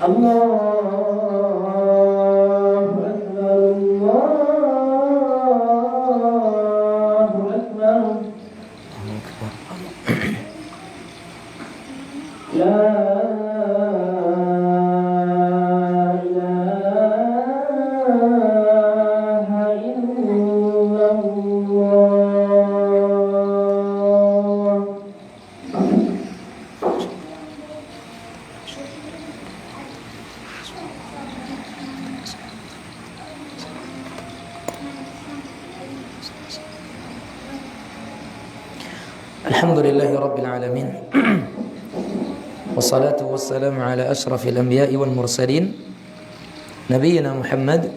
Allahu Akbar, Allahu Akbar. La ilaha illallah. Alhamdulillahi Rabbil Alamin. Wassalatu wassalamu ala ashrafil anbiya'i wal mursalin Nabiyyina Muhammad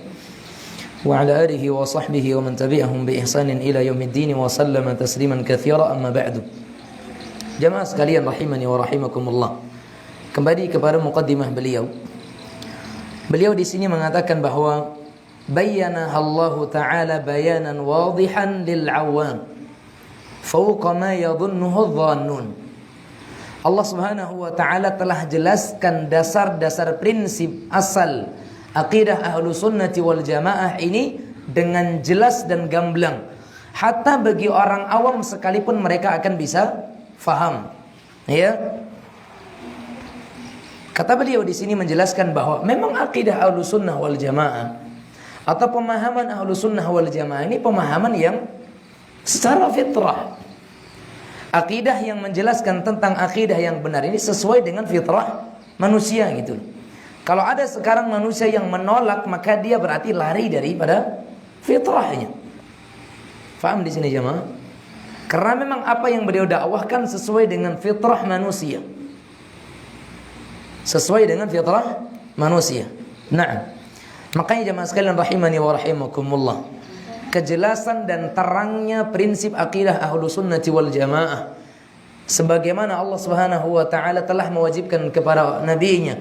wa ala alihi wa sahbihi wa man tabi'ahum bi ihsanin ila yaumiddin wa sallama tasliman katsira, amma ba'du. Jamaah sekalian rahimani wa rahimakumullah. Kembali kepada muqaddimah beliau. Beliau di sini mengatakan bahwa bayyana Allah Ta'ala bayanan wadihan lil 'awam fawqa ma yadhunnuhu adh-dhannun. Allah Subhanahu wa Ta'ala telah jelaskan dasar-dasar prinsip asal akidah ahlu sunnati wal jamaah ini dengan jelas dan gamblang. Hatta bagi orang awam sekalipun mereka akan bisa faham. Ya. Kata beliau di sini menjelaskan bahwa memang akidah ahlu sunnah wal jamaah atau pemahaman ahlu sunnah wal jamaah ini pemahaman yang secara fitrah. Akidah yang menjelaskan tentang akidah yang benar ini sesuai dengan fitrah manusia gitu. Kalau ada sekarang manusia yang menolak, maka dia berarti lari daripada fitrahnya. Faham di sini jemaah? Karena memang apa yang beliau dakwahkan sesuai dengan fitrah manusia. Sesuai dengan fitrah manusia. Nah, makanya jemaah sekalian rahimani wa rahimakumullah, kejelasan dan terangnya prinsip akidah ahlu sunnati wal jamaah sebagaimana Allah Subhanahu wa Ta'ala telah mewajibkan kepada nabinya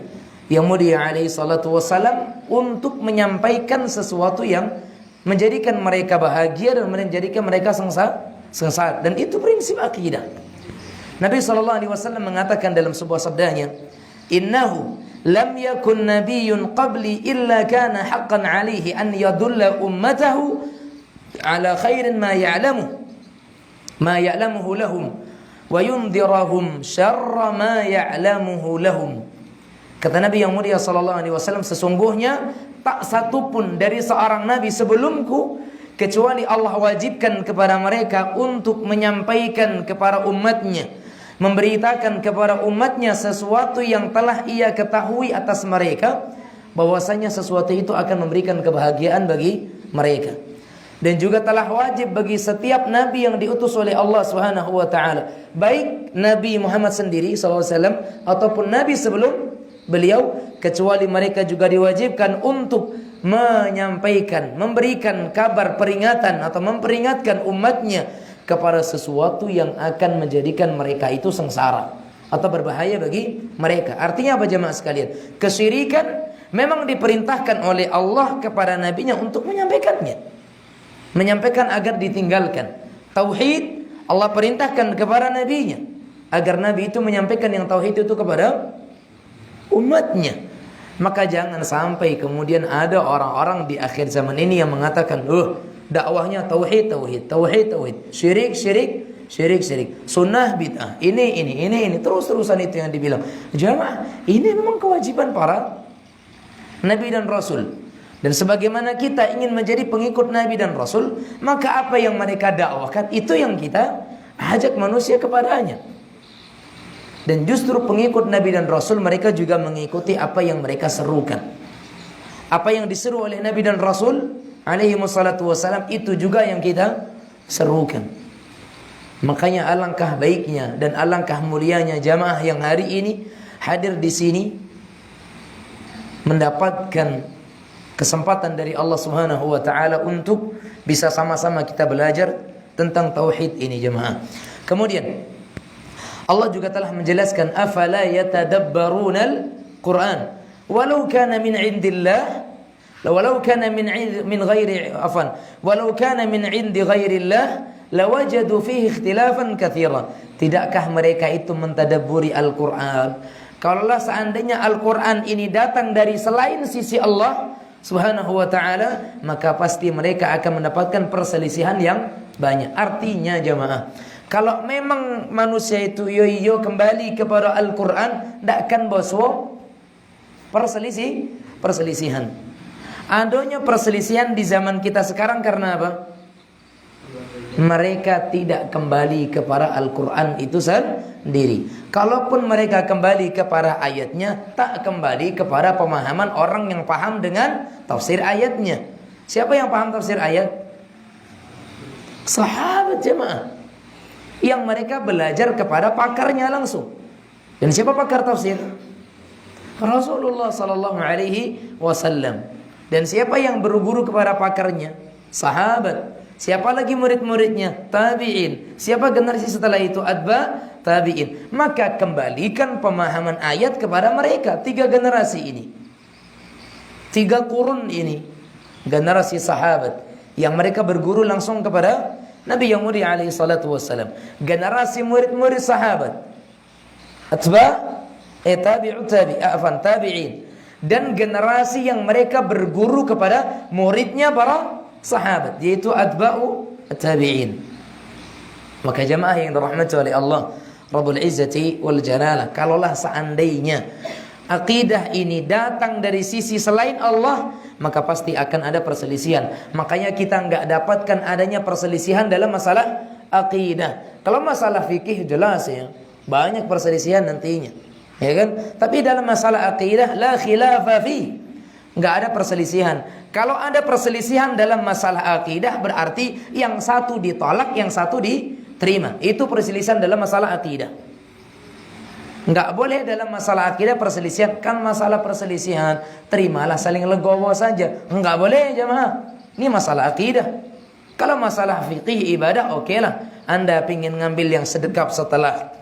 yang mulia alaihi salatu wassalam untuk menyampaikan sesuatu yang menjadikan mereka bahagia dan menjadikan mereka sengsara. Dan itu prinsip akidah. Nabi SAW mengatakan dalam sebuah sabdanya, innahu lam yakun nabiyyun qabli illa kana haqqan alaihi an yadulla ummatahu ala khairin ma ya'lamuhu lahum wa yundhirahum syarra ma ya'lamuhu lahum. Kata Nabi yang mulia sallallahu alaihi wasallam, sesungguhnya tak satu pun dari seorang nabi sebelumku kecuali Allah wajibkan kepada mereka untuk menyampaikan kepada umatnya, memberitakan kepada umatnya sesuatu yang telah ia ketahui atas mereka, bahwasanya sesuatu itu akan memberikan kebahagiaan bagi mereka. Dan juga telah wajib bagi setiap nabi yang diutus oleh Allah Subhanahu wa Ta'ala, baik Nabi Muhammad sendiri SAW ataupun nabi sebelum beliau, kecuali mereka juga diwajibkan untuk menyampaikan, memberikan kabar peringatan atau memperingatkan umatnya kepada sesuatu yang akan menjadikan mereka itu sengsara atau berbahaya bagi mereka. Artinya apa jemaah sekalian? Kesyirikan memang diperintahkan oleh Allah kepada nabinya untuk menyampaikannya, menyampaikan agar ditinggalkan. Tauhid Allah perintahkan kepada nabinya agar nabi itu menyampaikan yang tauhid itu kepada umatnya. Maka jangan sampai kemudian ada orang-orang di akhir zaman ini yang mengatakan, dakwahnya tauhid, syirik, sunnah, bid'ah, ini terus-terusan itu yang dibilang. Jamaah, ini memang kewajiban para nabi dan rasul. Dan sebagaimana kita ingin menjadi pengikut nabi dan rasul, maka apa yang mereka dakwahkan itu yang kita ajak manusia kepadanya. Dan justru pengikut nabi dan rasul, mereka juga mengikuti apa yang mereka serukan. Apa yang diseru oleh nabi dan rasul alaihi wassalatu wassalam, itu juga yang kita serukan. Makanya alangkah baiknya dan alangkah mulianya jamaah yang hari ini hadir di sini mendapatkan kesempatan dari Allah Subhanahu wa Ta'ala untuk bisa sama-sama kita belajar tentang tauhid ini jemaah. Kemudian Allah juga telah menjelaskan, afala yatadabbarunal Quran walau kana min indillah walau kana min ghairi walau kana min indi ghairillah lawajadu fihi ikhtilafan katsiran. Tidakkah mereka itu mentadabburi Al-Quran? Kalaulah seandainya Al-Quran ini datang dari selain sisi Allah Subhanahu wa ta'ala, maka pasti mereka akan mendapatkan perselisihan yang banyak. Artinya jamaah, kalau memang manusia itu yo kembali kepada Al-Quran, tidak akan boswo perselisihan. Adanya perselisihan di zaman kita sekarang karena apa? Mereka tidak kembali kepada Al-Quran itu sendiri. Kalaupun mereka kembali kepada ayatnya, tak kembali kepada pemahaman orang yang paham dengan tafsir ayatnya. Siapa yang paham tafsir ayat? Sahabat jemaah, yang mereka belajar kepada pakarnya langsung. Dan siapa pakar tafsir? Rasulullah sallallahu alaihi wasallam. Dan siapa yang berguru kepada pakarnya? Sahabat. Siapa lagi murid-muridnya? Tabi'in. Siapa generasi setelah itu? Atba tabi'in. Maka kembalikan pemahaman ayat kepada mereka. 3 generasi ini, 3 kurun ini, generasi sahabat yang mereka berguru langsung kepada Nabi yang mulia alaihi salatu wassalam. Generasi murid-murid sahabat, tabi'in. Dan generasi yang mereka berguru kepada muridnya para sahabat, yaitu atba'u tabi'in. Maka jemaah yang dirahmati oleh Allah Rabbul Izzati wal Jalalah, kalaulah seandainya akidah ini datang dari sisi selain Allah, maka pasti akan ada perselisihan. Makanya kita enggak dapatkan adanya perselisihan dalam masalah akidah. Kalau masalah fikih jelas ya, banyak perselisihan nantinya, ya kan? Tapi dalam masalah akidah la khilafa fi, enggak ada perselisihan. Kalau ada perselisihan dalam masalah akidah, berarti yang satu ditolak, yang satu diterima. Itu perselisihan dalam masalah akidah. Enggak boleh dalam masalah akidah perselisihan. Kan masalah perselisihan, terimalah saling legowo saja. Enggak boleh jemaah. Ini masalah akidah. Kalau masalah fikih ibadah, oke lah. Anda ingin ngambil yang sedekap setelah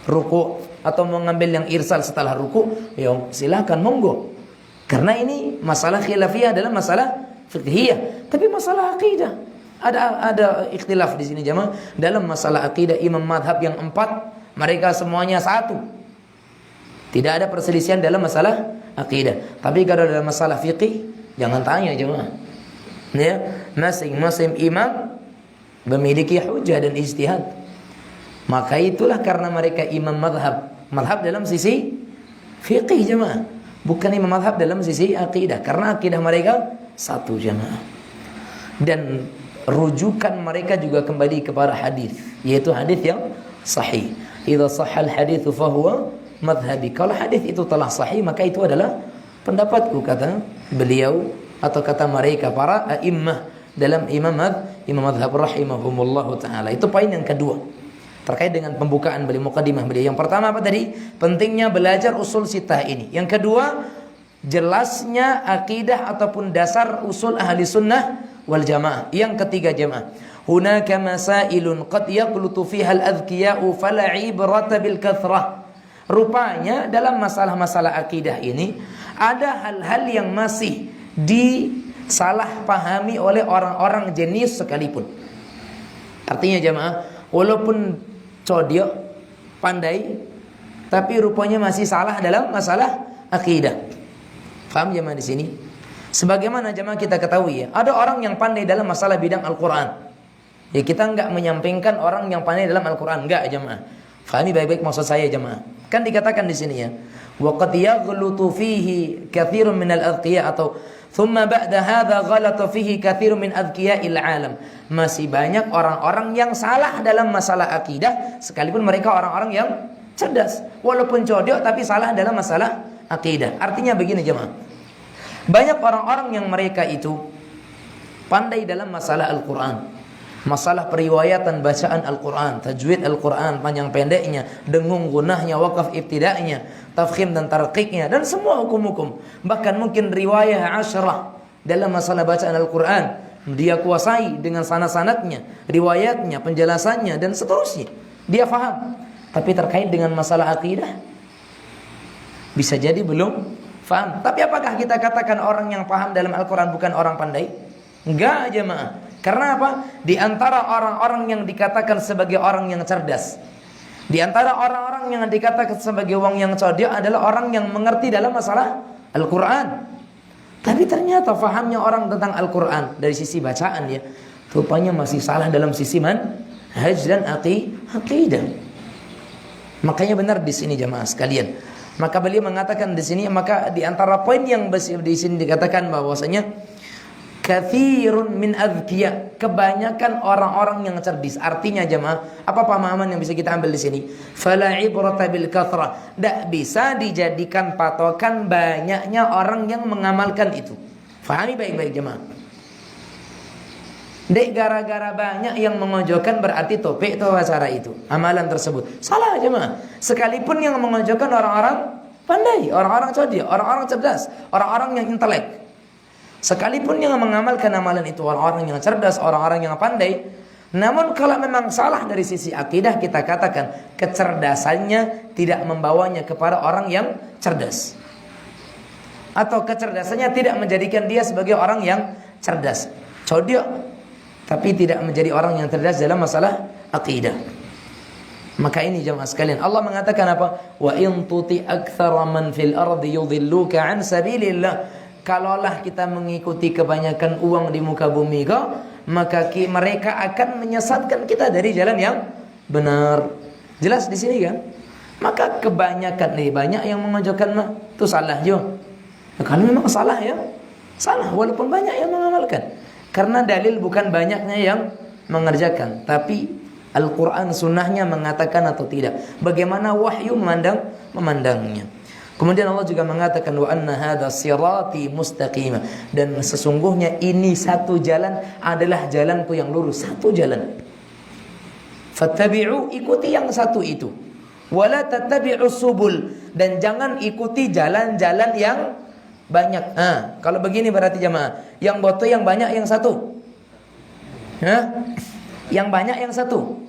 ruku, atau mau ngambil yang irsal setelah ruku, ya silakan, monggo. Karena ini masalah khilafiyah dalam masalah fiqhiyah. Tapi masalah akidah ada ikhtilaf di sini jemaah. Dalam masalah akidah imam madhab yang 4, mereka semuanya satu. Tidak ada perselisihan dalam masalah akidah. Tapi kalau dalam masalah fiqih, jangan tanya jemaah. Ya, masing-masing imam memiliki hujah dan ijtihad. Maka itulah karena mereka imam madhab dalam sisi fiqih jemaah, bukan imam madhab dalam sisi akidah. Karena akidah mereka satu jemaah. Dan rujukan mereka juga kembali kepada hadis, yaitu hadis yang sahih. Idza sahhal hadits fa huwa madhhabi. Kalau hadis itu telah sahih, maka itu adalah pendapatku, kata beliau atau kata mereka para a'immah dalam imam madhhab rahimahumullahu taala. Itu poin yang kedua terkait dengan pembukaan beliau, muqaddimah beliau. Yang pertama apa tadi? Pentingnya belajar usul sittah ini. Yang kedua, jelasnya akidah ataupun dasar usul ahli sunnah wal jamaah. Yang ketiga jamaah, hunaka masailun qad yaqlutu fiha al-adhkiya'u fala 'ibrata bil kathrah. Rupanya dalam masalah-masalah akidah ini ada hal-hal yang masih disalah pahami oleh orang-orang jenius sekalipun. Artinya jamaah, walaupun codiok, pandai, tapi rupanya masih salah dalam masalah akidah. Faham jemaah di sini? Sebagaimana jemaah kita ketahui ya, ada orang yang pandai dalam masalah bidang Al-Quran. Ya kita enggak menyampingkan orang yang pandai dalam Al-Quran, enggak jemaah. Fahami baik-baik maksud saya jemaah. Kan dikatakan di sini ya, wa qad yaghlutu fihi katsirun minal adqiya, atau thumma ba'da hadza ghalata fihi katsirun min adqiya'il alam. Masih banyak orang-orang yang salah dalam masalah akidah, sekalipun mereka orang-orang yang cerdas. Walaupun codok tapi salah dalam masalah akidah. Artinya begini jemaah, banyak orang-orang yang mereka itu pandai dalam masalah Al-Quran, masalah periwayatan bacaan Al-Quran, tajwid Al-Quran, panjang pendeknya, dengung gunahnya, wakaf ibtida'nya, tafkhim dan tarqiqnya, dan semua hukum-hukum. Bahkan mungkin riwayah asyrah dalam masalah bacaan Al-Quran dia kuasai dengan sanad-sanadnya, riwayatnya, penjelasannya, dan seterusnya. Dia faham. Tapi terkait dengan masalah akidah, bisa jadi belum faham. Tapi apakah kita katakan orang yang paham dalam Al-Quran bukan orang pandai? Enggak jemaah. Karena apa? Di antara orang-orang yang dikatakan sebagai orang yang cerdas, Di antara orang-orang yang dikatakan sebagai wong yang cerdas adalah orang yang mengerti dalam masalah Al-Quran. Tapi ternyata fahamnya orang tentang Al-Quran dari sisi bacaan ya, rupanya masih salah dalam sisi manhaj dan aqidah. Makanya benar di sini jamaah sekalian. Maka beliau mengatakan di sini, maka di antara poin yang di sini dikatakan bahwasanya kathirun min adhkiya, kebanyakan orang-orang yang cerdas. Artinya jemaah, apa pemahaman yang bisa kita ambil di sini? Fala ibrata bil kathrah, tidak bisa dijadikan patokan banyaknya orang yang mengamalkan itu. Fahami baik-baik jemaah. Dek gara-gara banyak yang memojokkan berarti topik atau acara itu, amalan tersebut salah jemaah. Sekalipun yang memojokkan orang-orang pandai, orang-orang cerdas, orang-orang cerdas, orang-orang yang intelek. Sekalipun yang mengamalkan amalan itu orang-orang yang cerdas, orang-orang yang pandai, namun kalau memang salah dari sisi akidah, kita katakan kecerdasannya tidak membawanya kepada orang yang cerdas, atau kecerdasannya tidak menjadikan dia sebagai orang yang cerdas, cerdas, tapi tidak menjadi orang yang cerdas dalam masalah akidah. Maka ini jemaah sekalian, Allah mengatakan apa? Wa in tuti aktsara man fil ardi yudhilluka an sabilillah. Kalaulah kita mengikuti kebanyakan uang di muka bumi maka mereka akan menyesatkan kita dari jalan yang benar. Jelas di sini kan? Maka kebanyakan banyak yang memojokkan itu salah juga. Nah, kalau memang salah ya, salah walaupun banyak yang mengamalkan. Karena dalil bukan banyaknya yang mengerjakan, tapi Al-Quran sunnahnya mengatakan atau tidak. Bagaimana wahyu memandangnya. Kemudian Allah juga mengatakan wa anna hadza sirati mustaqima, dan sesungguhnya ini satu jalan adalah jalanku yang lurus, satu jalan. Fattabi'u, ikuti yang satu itu. Wala tattabi'u subul, dan jangan ikuti jalan-jalan yang banyak. Kalau begini berarti jemaah, yang boto yang banyak yang satu. Yang banyak yang satu.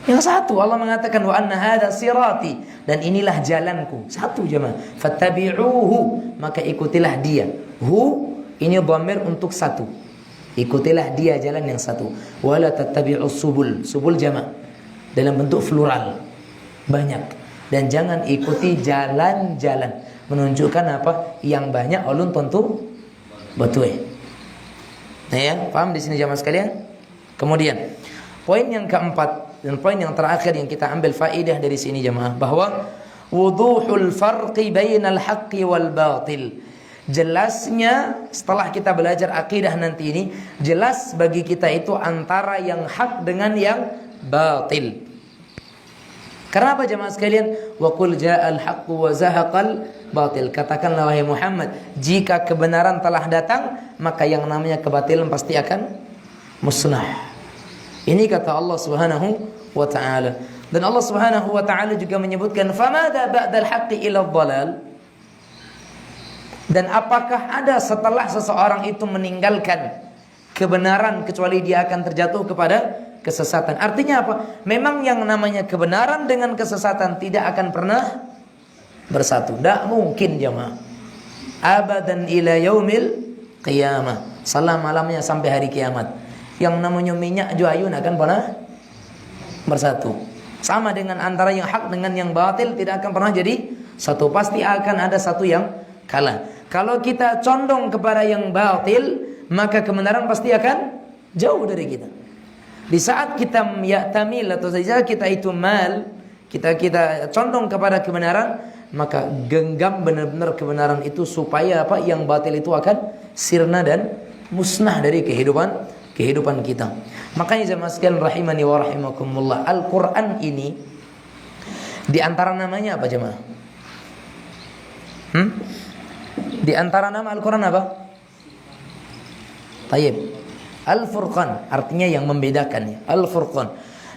Yang satu Allah mengatakan wa anna hadza sirati, dan inilah jalanku, satu jemaah. Fattabi'uhu, maka ikutilah dia. Hu ini dhamir untuk satu. Ikutilah dia jalan yang satu. Wala tattabi'us subul, subul jemaah dalam bentuk plural, banyak. Dan jangan ikuti jalan-jalan, menunjukkan apa? Yang banyak ulun tentu betul. Nah ya, paham di sini jemaah sekalian? Kemudian poin yang keempat dan poin yang terakhir yang kita ambil faedah dari sini jemaah, bahwa wuduhul farqi bainal haqqi wal batil. Jelasnya setelah kita belajar akidah nanti ini, jelas bagi kita itu antara yang hak dengan yang batil. Kenapa jemaah sekalian? Wa qul ja'al haqqu wa zahaqal batil. Katakanlah wahai Muhammad, jika kebenaran telah datang, maka yang namanya kebatilan pasti akan musnah. Ini kata Allah Subhanahu wa ta'ala. Dan Allah Subhanahu wa ta'ala juga menyebutkan famada ba'dal haqqi ila dhalal. Dan apakah ada setelah seseorang itu meninggalkan kebenaran kecuali dia akan terjatuh kepada kesesatan. Artinya apa? Memang yang namanya kebenaran dengan kesesatan tidak akan pernah bersatu. Tidak mungkin jemaah. Abadan ila yaumil qiyamah. Salam-malamnya sampai hari kiamat. Yang namanya minyak juayun akan pernah bersatu. Sama dengan antara yang hak dengan yang batil tidak akan pernah jadi satu. Pasti akan ada satu yang kalah. Kalau kita condong kepada yang batil, maka kebenaran pasti akan jauh dari kita. Di saat kita ya'tamil atau saja kita itu mal, kita condong kepada kebenaran, maka genggam benar-benar kebenaran itu supaya apa? Yang batil itu akan sirna dan musnah dari kehidupan kita. Makanya jemaah sekalian rahimani wa rahimakumullah, Al-Quran ini di antara namanya apa jemaah? Di antara nama Al-Quran apa? Tayyib. Al-Furqan, artinya yang membedakan. Al-Furqan.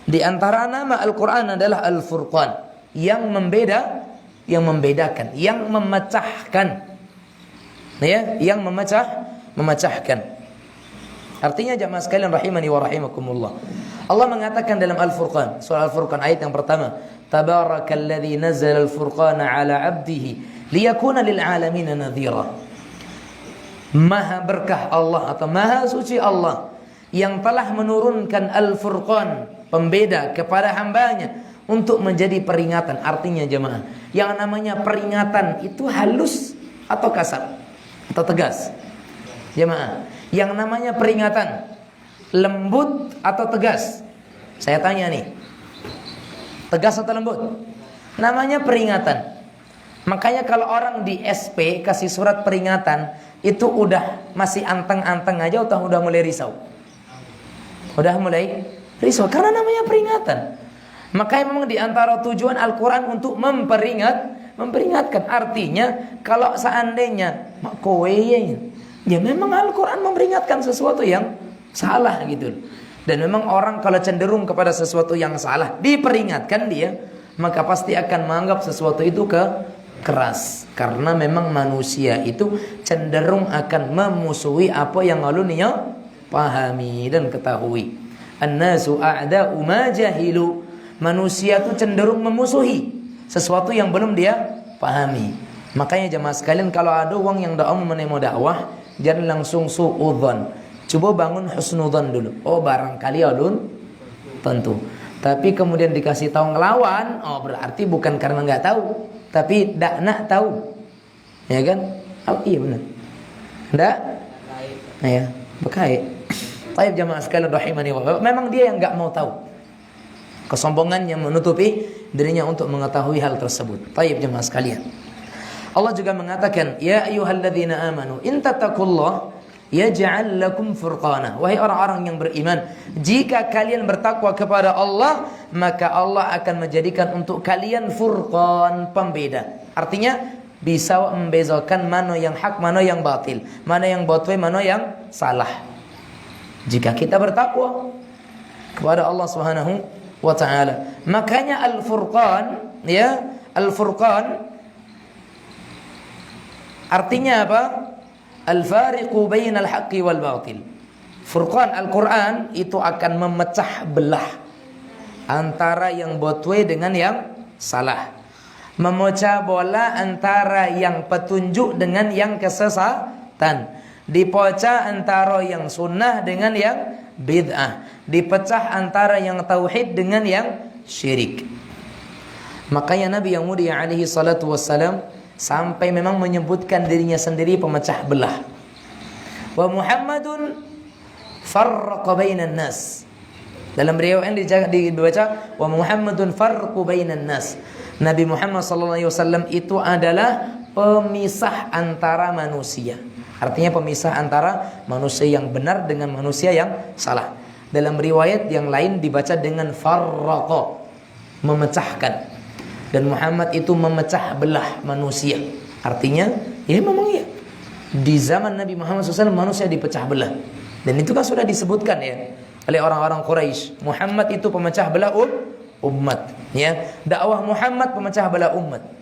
Di antara nama Al-Quran adalah Al-Furqan, yang membedakan, yang memecahkan. Ya, yang memecahkan. Artinya jemaah sekalian rahimani wa rahimakumullah, Allah mengatakan dalam Al-Furqan, surah Al-Furqan ayat yang pertama, Tabarakalladzi nazzala al-furqana ala 'abdihi liyakuna lil 'alamin nadhira. Maha berkah Allah atau maha suci Allah yang telah menurunkan Al-Furqan, pembeda kepada hambanya, untuk menjadi peringatan. Artinya jemaah, yang namanya peringatan itu halus atau kasar atau tegas? Jemaah, yang namanya peringatan lembut atau tegas? Saya tanya nih, tegas atau lembut? Namanya peringatan. Makanya kalau orang di SP kasih surat peringatan, itu udah masih anteng-anteng aja atau udah mulai risau? Udah mulai risau karena namanya peringatan. Makanya memang di antara tujuan Al-Quran untuk memperingatkan. Artinya kalau seandainya kowe ya memang Al-Quran memperingatkan sesuatu yang salah gitu. Dan memang orang kalau cenderung kepada sesuatu yang salah diperingatkan dia, maka pasti akan menganggap sesuatu itu keras. Karena memang manusia itu cenderung akan memusuhi apa yang alunnya pahami dan ketahui. An-nasu a'da'u ma jahilu. Manusia itu cenderung memusuhi sesuatu yang belum dia pahami. Makanya jemaah sekalian, kalau ada orang yang menerima dakwah, jangan langsung suudzon. Coba bangun husnudzon dulu. Oh barangkali alun tentu. Tapi kemudian dikasih tahu ngelawan, oh berarti bukan karena nggak tahu, tapi dak nak tahu, ya kan? Oh iya benar, ndak? Ya, berkait. Taib jamaah sekalian rahimani wa. Memang dia yang nggak mau tahu, kesombongannya menutupi dirinya untuk mengetahui hal tersebut. Taib jamaah sekalian. Allah juga mengatakan, ya ayyuhalladzina amanu in tattaqullah yaj'al lakum furqana. Wahai orang-orang yang beriman, jika kalian bertakwa kepada Allah, maka Allah akan menjadikan untuk kalian furqan, pembeda. Artinya bisa membezakan mana yang hak, mana yang batil, mana yang batil, mana yang salah. Jika kita bertakwa kepada Allah Subhanahu wa taala. Makanya al-furqan, ya, al-furqan artinya apa? Al-fariqu bainal haqqi wal batil. Furqan Al-Quran itu akan memecah belah antara yang batil dengan yang salah. Memecah belah antara yang petunjuk dengan yang kesesatan. Dipecah antara yang sunnah dengan yang bid'ah. Dipecah antara yang tauhid dengan yang syirik. Makanya Nabi yang mulia alaihi salatu wassalam sampai memang menyebutkan dirinya sendiri pemecah belah. Wa Muhammadun farraqa bainan nas. Dalam riwayat yang dibaca wa Muhammadun farqu bainan nas. Nabi Muhammad sallallahu alaihi wasallam itu adalah pemisah antara manusia. Artinya pemisah antara manusia yang benar dengan manusia yang salah. Dalam riwayat yang lain dibaca dengan farraqa, memecahkan. Dan Muhammad itu memecah belah manusia. Artinya, ya memang iya. Di zaman Nabi Muhammad SAW manusia dipecah belah. Dan itu kan sudah disebutkan ya oleh orang-orang Quraisy. Muhammad itu pemecah belah umat. Ya, dakwah Muhammad pemecah belah umat.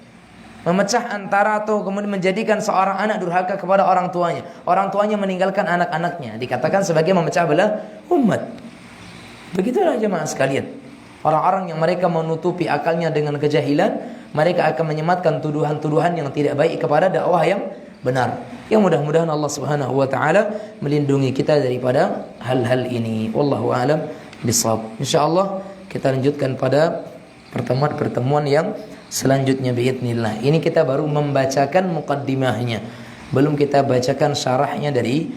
Memecah antara atau kemudian menjadikan seorang anak durhaka kepada orang tuanya. Orang tuanya meninggalkan anak-anaknya. Dikatakan sebagai memecah belah umat. Begitulah jemaah sekalian. Orang-orang yang mereka menutupi akalnya dengan kejahilan, mereka akan menyematkan tuduhan-tuduhan yang tidak baik kepada dakwah yang benar. Yang mudah-mudahan Allah Subhanahu wa taala melindungi kita daripada hal-hal ini. Wallahu a'lam bishawab. Insyaallah kita lanjutkan pada pertemuan-pertemuan yang selanjutnya biidznillah. Ini kita baru membacakan muqaddimahnya. Belum kita bacakan syarahnya dari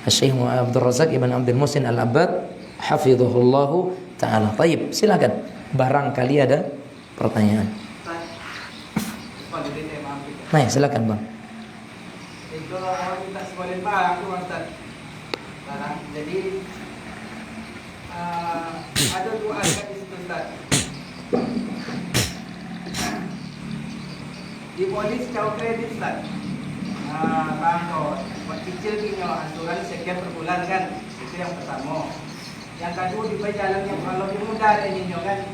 Syekh Abdul Razak Ibn Abdul Muhsin Al-Abbad hafizahullahu ta'ala. Baik, silakan. Barangkali ada pertanyaan. Nah, silakan Bang. Itu awak minta sekolah Pak, aku Ustaz. Jadi ada dua ayat di situ Ustaz. Dipolis secara kredit Ustaz. Bang kau cicil gini aturan sekian per bulan kan. Itu yang pertama. Yang kedua di jalan yang kalau dimudah ini kan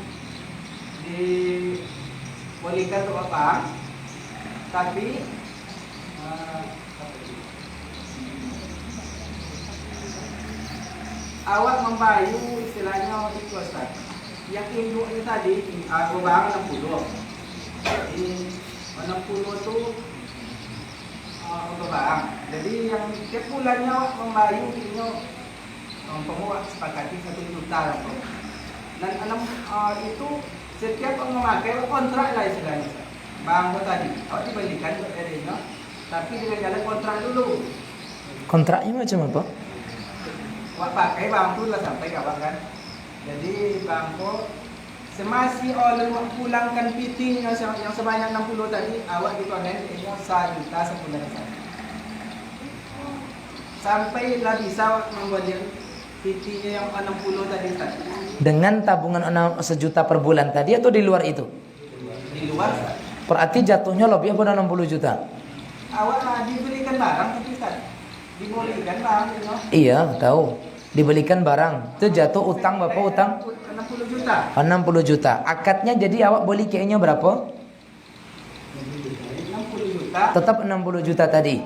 dibolehkan untuk apa? Tapi awak membayu istilahnya itu Ustaz. Yang induknya tadi bang 60. Jadi 60 itu untuk barang. Jadi yang tiap bulannya awak membayu itu umpama sepakati 1 juta. Dan itu Setiap orang memakai kontrak lah istilahnya. Bang tadi, awak dibelikan untuk dirinya, tapi dengan jalan kontrak dulu. Kontraknya macam apa? Awak pakai bang tu lah sampai kawan kan. Jadi bang tu semasi oleh pulangkan fitting yang sebanyak 60 tadi, awak dikonen ini 1 juta sebulan saja. Sampai lah bisa awak membuat fittingnya yang 60 tadi Ustaz. Dengan tabungan 1 juta per bulan tadi atau di luar itu? Di luar Ustaz. Berarti jatuhnya lebih apa 60 juta? Awak dibelikan barang tapi Ustaz. Dibelikan barang you know? Iya, tahu. Dibelikan barang. Itu jatuh utang berapa utang? 60 juta. 60 juta. Akadnya jadi awak beli kayaknya berapa? 60 juta. Tetap 60 juta tadi.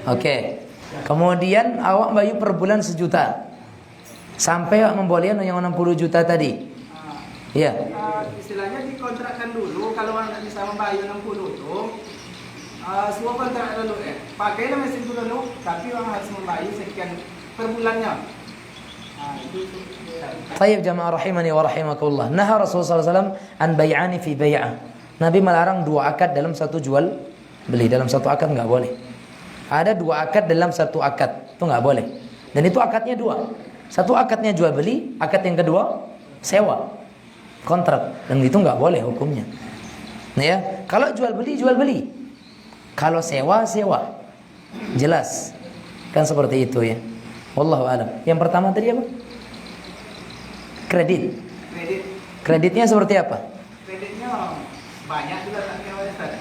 Oke. Kemudian awak bayu per bulan 1 juta. Sampai awak membolehkan yang 60 juta tadi. Iya. Istilahnya dikontrakkan dulu kalau orang tak bisa membayar 60 itu. Semua kontrak dulu pakailah mesin dulu, tapi orang harus membayar sekian per bulannya. Tayyib jamaah rahimani wa rahimakumullah. Naha Rasulullah SAW an bay'ani fi bay'ah. Nabi melarang 2 akad dalam satu jual beli. Dalam satu akad enggak boleh. Ada 2 akad dalam satu akad, itu enggak boleh. Dan itu akadnya 2. Satu akadnya jual beli, akad yang kedua sewa. Kontrak. Dan itu enggak boleh hukumnya. Nah ya, kalau jual beli. Kalau sewa. Jelas. Kan seperti itu ya. Wallahu a'lam. Yang pertama tadi apa? Kredit. Kreditnya seperti apa? Kreditnya banyak juga tak kira Ustaz.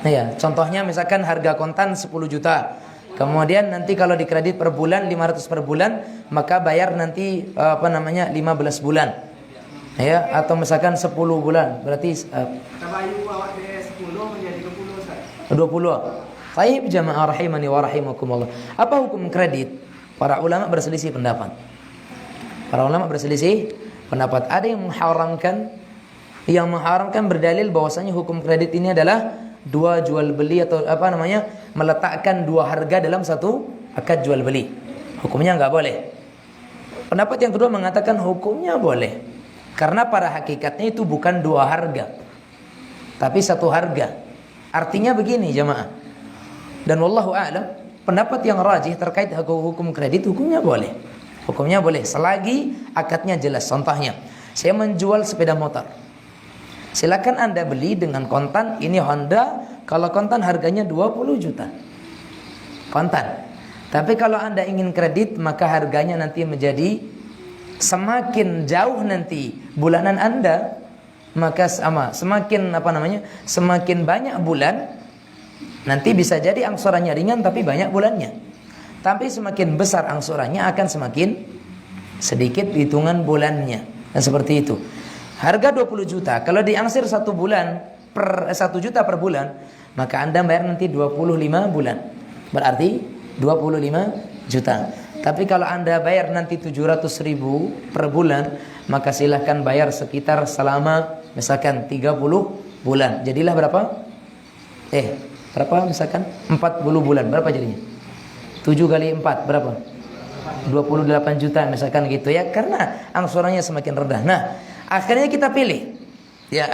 Nah ya, contohnya misalkan harga kontan 10 juta. Kemudian nanti kalau dikredit per bulan 500 per bulan, maka bayar nanti 15 bulan. Ya, atau misalkan 10 bulan. Berarti Tabayu awak dari 10 menjadi 20 Ustaz. 20. Baik jamaah rahimani wa rahimakumullah. Apa hukum kredit? Para ulama berselisih pendapat. Ada yang mengharamkan berdalil bahwasanya hukum kredit ini adalah 2 jual beli atau meletakkan 2 harga dalam satu akad jual beli. Hukumnya enggak boleh. Pendapat yang kedua mengatakan hukumnya boleh. Karena pada hakikatnya itu bukan 2 harga, tapi 1 harga. Artinya begini jamaah. Dan wallahu a'lam, pendapat yang rajih terkait hukum kredit hukumnya boleh. Hukumnya boleh selagi akadnya jelas. Contohnya, saya menjual sepeda motor. Silakan Anda beli dengan kontan, ini Honda, kalau kontan harganya 20 juta. Kontan. Tapi kalau Anda ingin kredit, maka harganya nanti menjadi semakin jauh nanti bulanan Anda, maka semakin semakin banyak bulan, nanti bisa jadi angsurannya ringan tapi banyak bulannya. Tapi semakin besar angsurannya akan semakin sedikit hitungan bulannya. Dan seperti itu. Harga 20 juta, kalau diangsir 1 bulan per 1 juta per bulan, maka Anda bayar nanti 25 bulan. Berarti 25 juta. Tapi kalau Anda bayar nanti 700.000 per bulan, maka silahkan bayar sekitar selama misalkan 30 bulan. Jadilah berapa? Berapa misalkan? 40 bulan. Berapa jadinya? 7 kali 4 berapa? 28 juta misalkan gitu ya. Karena angsurannya semakin rendah. Nah, akhirnya kita pilih. Ya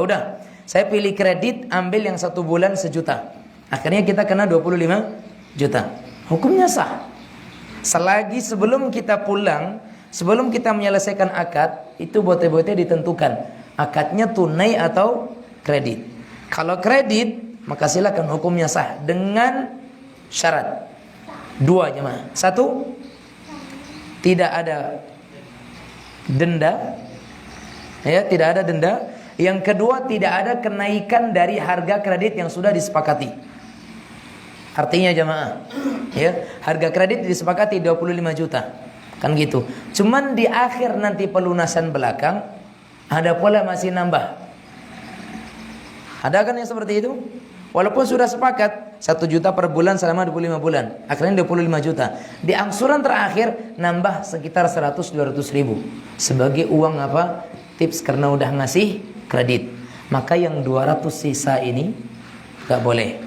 udah. Saya pilih kredit, ambil yang 1 bulan 1 juta. Akhirnya kita kena 25 juta. Hukumnya sah. Selagi sebelum kita pulang, sebelum kita menyelesaikan akad, itu bote-bote ditentukan. Akadnya tunai atau kredit. Kalau kredit, maka silakan hukumnya sah dengan syarat 2 jemaah. 1, tidak ada denda. Ya, tidak ada denda. Yang kedua, tidak ada kenaikan dari harga kredit yang sudah disepakati. Artinya jemaah, ya, harga kredit disepakati 25 juta. Kan gitu. Cuman di akhir nanti pelunasan belakang ada pula masih nambah. Ada kan yang seperti itu? Walaupun sudah sepakat 1 juta per bulan selama 25 bulan, akhirnya 25 juta. Di angsuran terakhir nambah sekitar 100-200 ribu sebagai uang apa? Tips karena udah ngasih kredit. Maka yang 200 sisa ini gak boleh.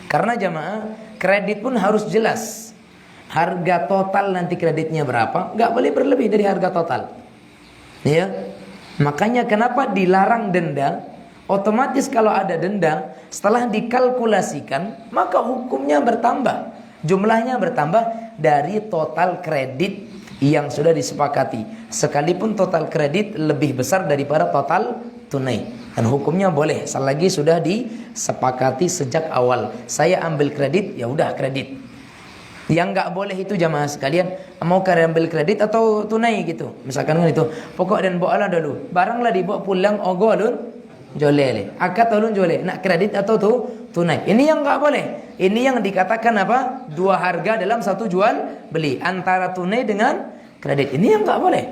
Karena jamaah, kredit pun harus jelas. Harga total nanti kreditnya berapa, gak boleh berlebih dari harga total. Ya. Makanya kenapa dilarang denda? Otomatis kalau ada denda, setelah dikalkulasikan, maka hukumnya bertambah. Jumlahnya bertambah dari total kredit yang sudah disepakati. Sekalipun total kredit lebih besar daripada total tunai. Dan hukumnya boleh, selagi sudah disepakati sejak awal. Saya ambil kredit, ya udah kredit. Yang nggak boleh itu jamaah sekalian, mau kalian ambil kredit atau tunai gitu. Misalkan kan itu, pokok dan bawa lah dulu. Baranglah dibawa pulang ogo alun jolele. Akad alun jolele. Nak kredit atau tunai. Ini yang nggak boleh. Ini yang dikatakan apa? Dua harga dalam satu jual beli, antara tunai dengan kredit. Ini yang nggak boleh.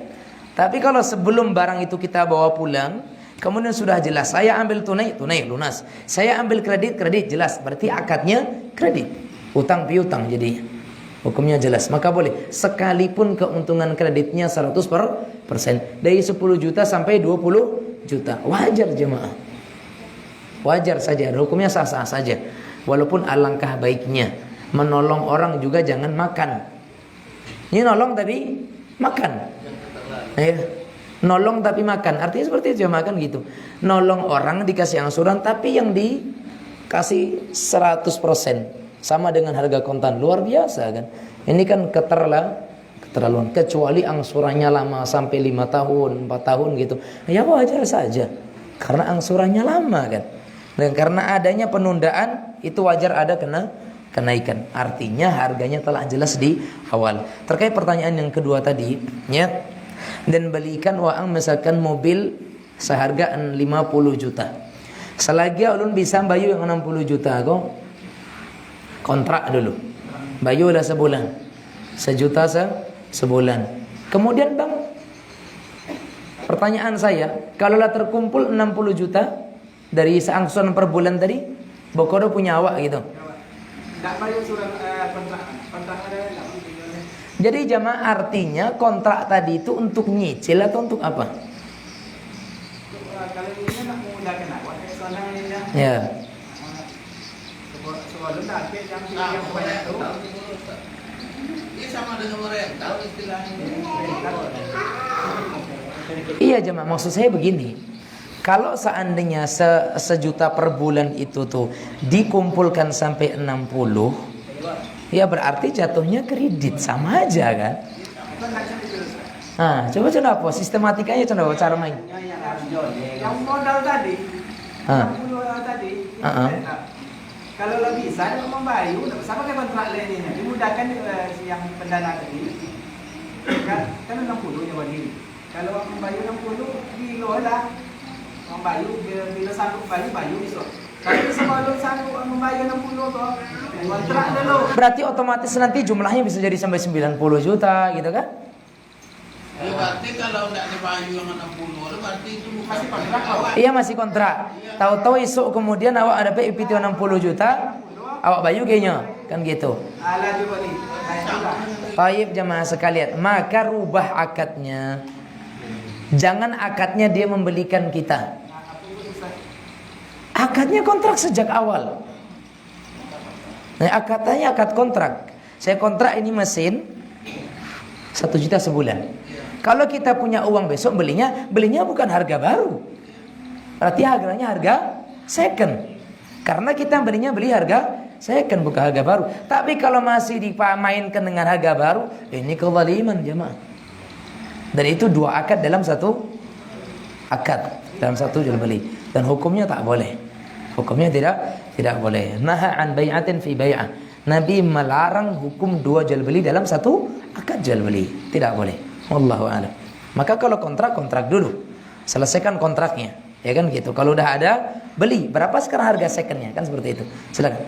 Tapi kalau sebelum barang itu kita bawa pulang, kemudian sudah jelas saya ambil tunai lunas. Saya ambil kredit jelas. Berarti akadnya kredit. Utang piutang jadinya. Hukumnya jelas, maka boleh. Sekalipun keuntungan kreditnya 100%. Dari 10 juta sampai 20 juta. Wajar jemaah. Wajar saja, hukumnya sah-sah saja. Walaupun alangkah baiknya menolong orang juga jangan makan. Ini nolong tapi makan. Ya. Nolong tapi makan. Artinya seperti itu jemaah kan gitu. Nolong orang dikasih angsuran tapi yang dikasih 100%. Sama dengan harga kontan, luar biasa kan. Ini kan keterlaluan. Kecuali angsurannya lama sampai 5 tahun, 4 tahun gitu, ya wajar saja. Karena angsurannya lama kan. Dan karena adanya penundaan, itu wajar ada kenaikan. Artinya harganya telah jelas di awal. Terkait pertanyaan yang kedua tadi, ya. Dan belikan waang misalkan mobil seharga 50 juta. Selagi ulun bisa bayu yang 60 juta kok. Kontrak dulu, bayulah sebulan, 1 juta sebulan. Kemudian bang, pertanyaan saya, kalaulah terkumpul 60 juta dari seangsuran per bulan tadi, Bokodo punya awak gitu. Tidak bayar surat kontrak ada. Jadi jamaah artinya kontrak tadi itu untuk nyicil atau untuk apa? Kalau ini nak memudahkan awak, soalnya ini dah. Ya. Sebelum dah yang banyak tu. Ini sama dengan rental istilahnya. Iya jemaah, maksud saya begini. Kalau seandainya sejuta per bulan itu tuh dikumpulkan sampai 60, ya berarti jatuhnya kredit, sama aja kan? Nah, coba apa? Sistematikanya coba cara main. Yang modal tadi, 60 tadi. Kalau lebih bisa dia membayu, tak usah pakai kontrak lainnya. Dimudahkan yang pendana tadi. Kan 60 nyawa diri. Kalau membayu 60 diolah. Membayu bila sanggup bayu besok. Tapi sebelum sanggup membayu 60 kok kontrak dulu. Berarti otomatis nanti jumlahnya bisa jadi sampai 90 juta gitu kan? Berarti kalau tidak dibayu yang 60, berarti itu Masih kontrak awak. Iya masih kontrak. Tahu-tahu esok kemudian awak ada PIPT 60 juta, awak bayu kayaknya, kan gitu. Alah juga ni. Taib jamaah sekalian, maka rubah akadnya. Jangan akadnya dia membelikan kita. Akadnya kontrak sejak awal. Nah, akadnya akad kontrak. Saya kontrak ini mesin 1 juta sebulan. Kalau kita punya uang besok belinya bukan harga baru. Berarti harganya harga second. Karena kita beli harga second bukan harga baru. Tapi kalau masih dimainkan dengan harga baru, ini kezaliman jemaah. Dan itu 2 akad dalam satu akad, dalam satu jual beli. Dan hukumnya tak boleh. Hukumnya tidak boleh. Naha an bai'atin fi bai'ah. Nabi melarang hukum 2 jual beli dalam satu akad jual beli. Tidak boleh. Wallahu a'lam. Maka kalau kontrak dulu. Selesaikan kontraknya. Ya kan gitu. Kalau udah ada, beli. Berapa sekarang harga secondnya? Kan seperti itu. Silakan.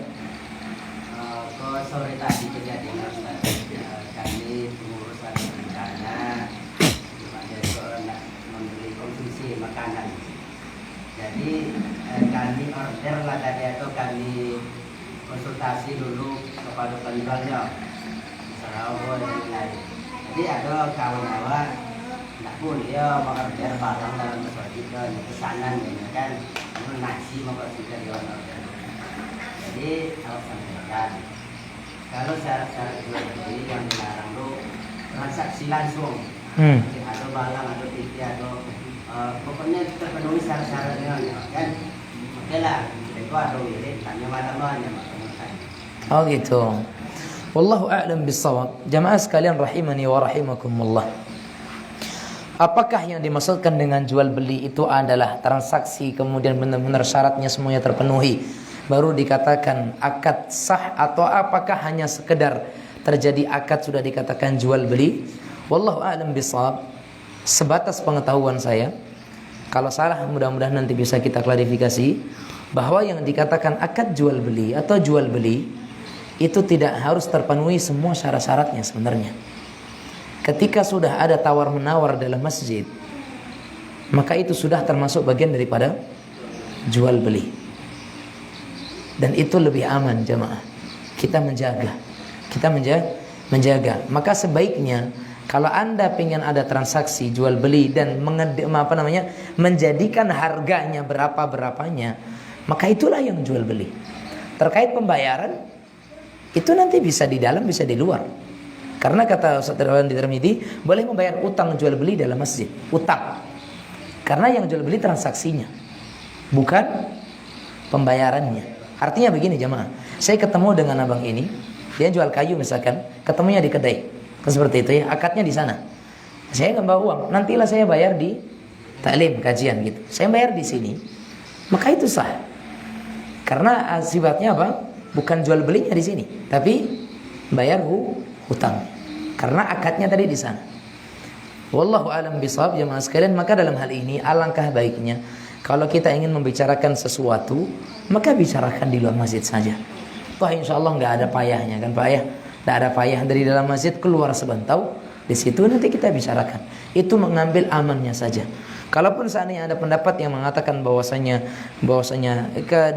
Kalau sore tadi kejadian kami pengurus ada rencana membeli konsumsi makanan. Jadi kami order lah tadi atau kami konsultasi dulu kepada penjualnya. Sarawak dan lain. Jadi ada kawan-kawan tak pun dia mau order barang dalam masjid pesanan kan nasi mau kita dia order. Jadi harus sampaikan kalau syarat-syarat jual beli yang dilarang itu transaksi langsung. Ada barang, ada TV, ada pokoknya terpenuhi syarat-syaratnya kan. Oke lah, itu ada wirid, tanya malam-malamnya makan. Oh gitu. Wallahu a'lam bissawab. Jamaah sekalian rahimani wa rahimakumullah. Apakah yang dimaksudkan dengan jual beli itu adalah transaksi kemudian benar-benar syaratnya semuanya terpenuhi baru dikatakan akad sah, atau apakah hanya sekedar terjadi akad sudah dikatakan jual beli? Wallahu a'lam bissawab. Sebatas pengetahuan saya, kalau salah mudah-mudahan nanti bisa kita klarifikasi, bahwa yang dikatakan akad jual beli atau jual beli itu tidak harus terpenuhi semua syarat-syaratnya sebenarnya. Ketika sudah ada tawar-menawar dalam masjid, maka itu sudah termasuk bagian daripada jual beli. Dan itu lebih aman jamaah. Kita menjaga. Maka sebaiknya kalau Anda ingin ada transaksi jual beli dan menjadikan harganya berapa-berapanya, maka itulah yang jual beli. Terkait pembayaran, itu nanti bisa di dalam, bisa di luar. Karena kata Ustaz Ridwan di Tirmidzi, boleh membayar utang jual beli dalam masjid. Utang. Karena yang jual beli transaksinya, bukan pembayarannya. Artinya begini jamaah, saya ketemu dengan abang ini, dia jual kayu misalkan, ketemunya di kedai. Kan seperti itu ya, akadnya di sana. Saya nggak bawa uang, nantilah saya bayar di taklim, kajian gitu. Saya bayar di sini, maka itu sah. Karena sifatnya apa? Bukan jual belinya di sini, tapi bayar hutang. Karena akadnya tadi di sana. Wallahu a'lam bishawab jemaah sekalian. Maka dalam hal ini alangkah baiknya kalau kita ingin membicarakan sesuatu, maka bicarakan di luar masjid saja. Wah, insyaallah nggak ada payahnya kan payah. Nggak ada payah dari dalam masjid keluar sebentau. Di situ nanti kita bicarakan. Itu mengambil amannya saja. Kalaupun seandainya ada pendapat yang mengatakan bahwasanya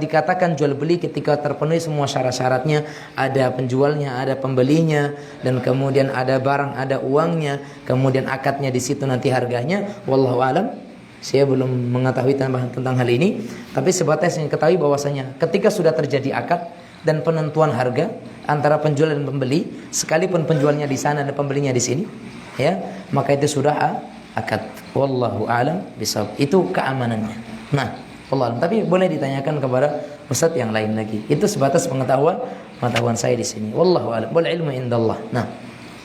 dikatakan jual beli ketika terpenuhi semua syarat-syaratnya, ada penjualnya, ada pembelinya, dan kemudian ada barang, ada uangnya, kemudian akadnya di situ nanti harganya, wallahu alam. Saya belum mengetahui tentang hal ini, tapi sebatas yang ketahui bahwasanya ketika sudah terjadi akad dan penentuan harga antara penjual dan pembeli, sekalipun penjualnya di sana dan pembelinya di sini, ya, maka itu sudah akad. Wallahu a'lam bishawab. Itu keamanannya. Nah, wallahu a'lam. Tapi boleh ditanyakan kepada ustaz yang lain lagi. Itu sebatas pengetahuan saya di sini. Wallahu a'lam. Wal ilmu indallah. Nah,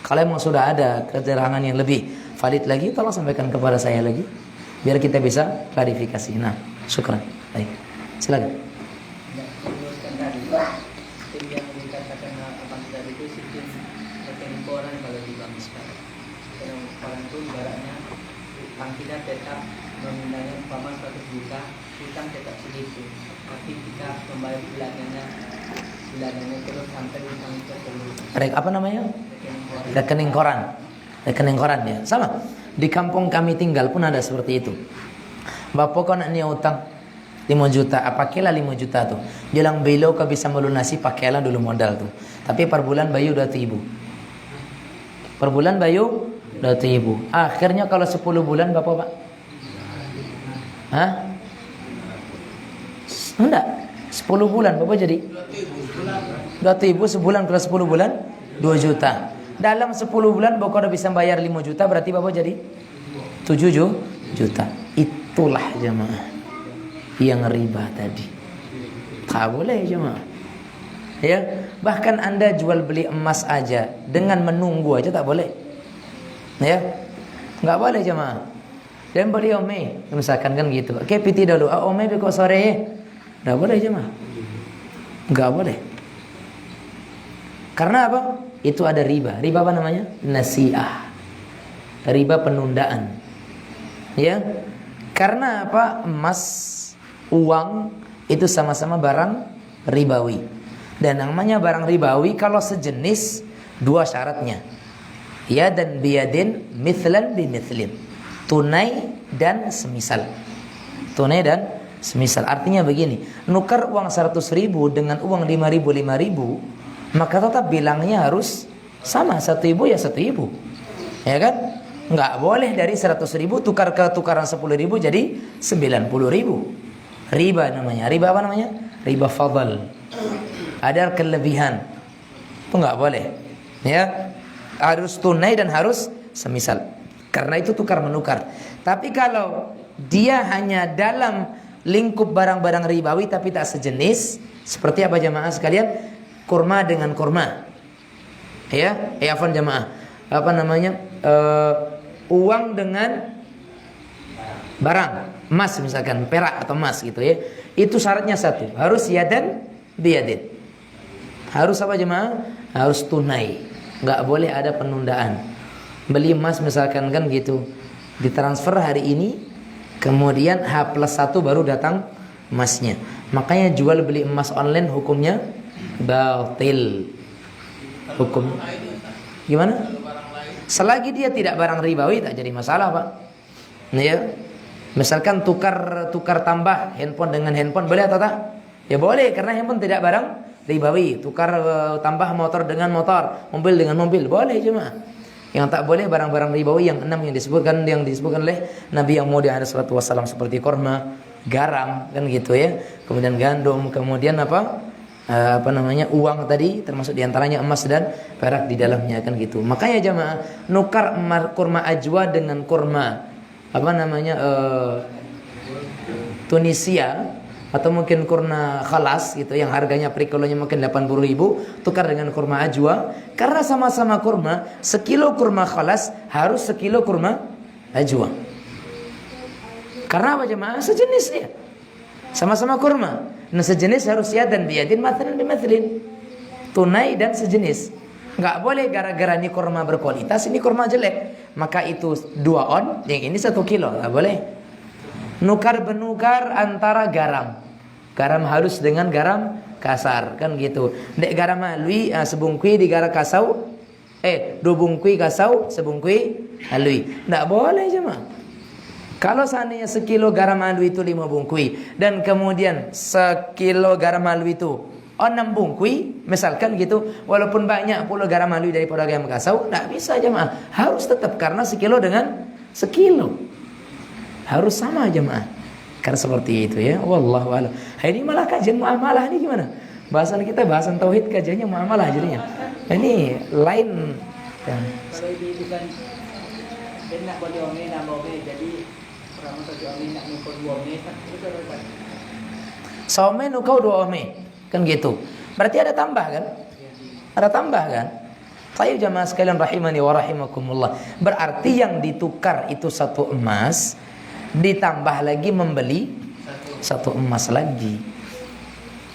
kalau memang sudah ada keterangan yang lebih valid lagi, tolong sampaikan kepada saya lagi biar kita bisa klarifikasi. Nah, syukran. Baik. Silakan. Yang dikatakan abang tadi itu sistem rekening koran kalau di bank sekarang. Kalau koran itu ibaratnya utang kita tetap nominalnya umpama 100 juta, utang tetap segitu. Tapi kita membayar bulanannya terus sampai utang itu terus. Apa namanya? Rekening koran. Rekening koran ya. Sama. Di kampung kami tinggal pun ada seperti itu. Bapak kau nak niat utang 5 juta, pakailah 5 juta tuh. Jelang beliau kau bisa melunasi, pakailah dulu modal tuh. Tapi per bulan bayu 2.000. Per bulan bayu 2.000. Akhirnya kalau 10 bulan Bapak Pak? Hah? Enggak. 10 bulan Bapak jadi 2.000 sebulan, kalau 10 bulan 2 juta. Dalam 10 bulan Bapak udah bisa bayar 5 juta, berarti Bapak jadi 7 juta. Itulah jemaah yang riba tadi. Tak boleh jemaah. Ya, bahkan Anda jual beli emas aja dengan menunggu aja tak boleh. Ya. Enggak boleh jemaah. Dan beli ome, misalkan kan gitu. Oke, piti dulu. Ome besok sore. Enggak boleh jemaah. Enggak boleh. Karena apa? Itu ada riba. Riba apa namanya? Nasi'ah. Riba penundaan. Ya. Karena apa? Emas, uang itu sama-sama barang ribawi. Dan namanya barang ribawi kalau sejenis dua syaratnya. Ya dan biyadin, mithlan bimithlin. Tunai dan semisal. Tunai dan semisal. Artinya begini, nukar uang 100.000 dengan uang 5.000, maka tetap bilangnya harus sama. 1.000 ya 1.000. Ya kan? Enggak boleh dari 100.000 tukar ke tukaran 10.000 jadi 90.000. Riba namanya. Riba apa namanya? Riba fadl. Ada kelebihan. Itu enggak boleh. Ya. Harus tunai dan harus semisal. Karena itu tukar menukar. Tapi kalau dia hanya dalam lingkup barang-barang ribawi tapi tak sejenis. Seperti apa jamaah sekalian? Kurma dengan kurma. Ya, afwan jamaah. Apa namanya? Uang dengan barang, emas misalkan, perak atau emas gitu ya. Itu syaratnya satu, harus yadan biyadin. Harus apa jemaah? Harus tunai. Enggak boleh ada penundaan. Beli emas misalkan kan gitu, ditransfer hari ini, kemudian H+1 baru datang emasnya. Makanya jual beli emas online hukumnya batil. Hukum gimana? Selagi dia tidak barang ribawi tak jadi masalah, Pak. Ya. Misalkan tukar tambah handphone dengan handphone boleh atau tak? Ya boleh, karena handphone tidak barang ribawi. Tukar tambah motor dengan motor, mobil dengan mobil, boleh cuma. Yang tak boleh barang-barang ribawi yang 6 yang disebutkan oleh Nabi yang mulia alaihi salatu wasallam, seperti kurma, garam kan gitu ya. Kemudian gandum, kemudian uang tadi, termasuk diantaranya emas dan perak di dalamnya kan gitu. Makanya jamaah, nukar kurma ajwa dengan kurma Tunisia atau mungkin kurma khalas gitu yang harganya per kilonya mungkin 80.000, tukar dengan kurma ajwa, karena sama-sama kurma. Sekilo kurma khalas harus sekilo kurma ajwa. Karena apa jemaah? Sejenis dia, sama-sama kurma. Nah sejenis harus yadan biyadin, mathalan bimathlin, tunai dan sejenis. Nggak boleh gara-gara ini kurma berkualitas, ini kurma jelek, maka itu 2 on, yang ini 1 kilo. Nggak boleh. Nukar benukar antara garam halus dengan garam kasar kan gitu. Dek garam halui sebungkui di garam kasau, 2 bungkui kasau sebungkui halui. Nggak boleh jemaah. Kalau seandainya sekilo garam halui itu 5 bungkui, dan kemudian sekilo garam halui itu 6 bungkui misalkan gitu, walaupun banyak pula garam halui daripada garam kasau, tak bisa jemaah. Harus tetap, karena sekilo dengan sekilo harus sama jemaah. Karena seperti itu ya. Wallahu a'lam. Ini malah kajian muamalah ini gimana? Bahasan kita bahasan tauhid, kajiannya muamalah jadinya. Ini lain ya. Kalau ini bukan dia nak boleh omeh nak boleh, jadi orang tu omeh nak nukau 2 omeh kan itu kan. Some nukau 2 omeh. Kan gitu. Berarti ada tambah kan? Ada tambah kan? Baik jamaah sekalian rahimani wa rahimakumullah. Berarti yang ditukar itu 1 emas, ditambah lagi membeli 1 emas lagi.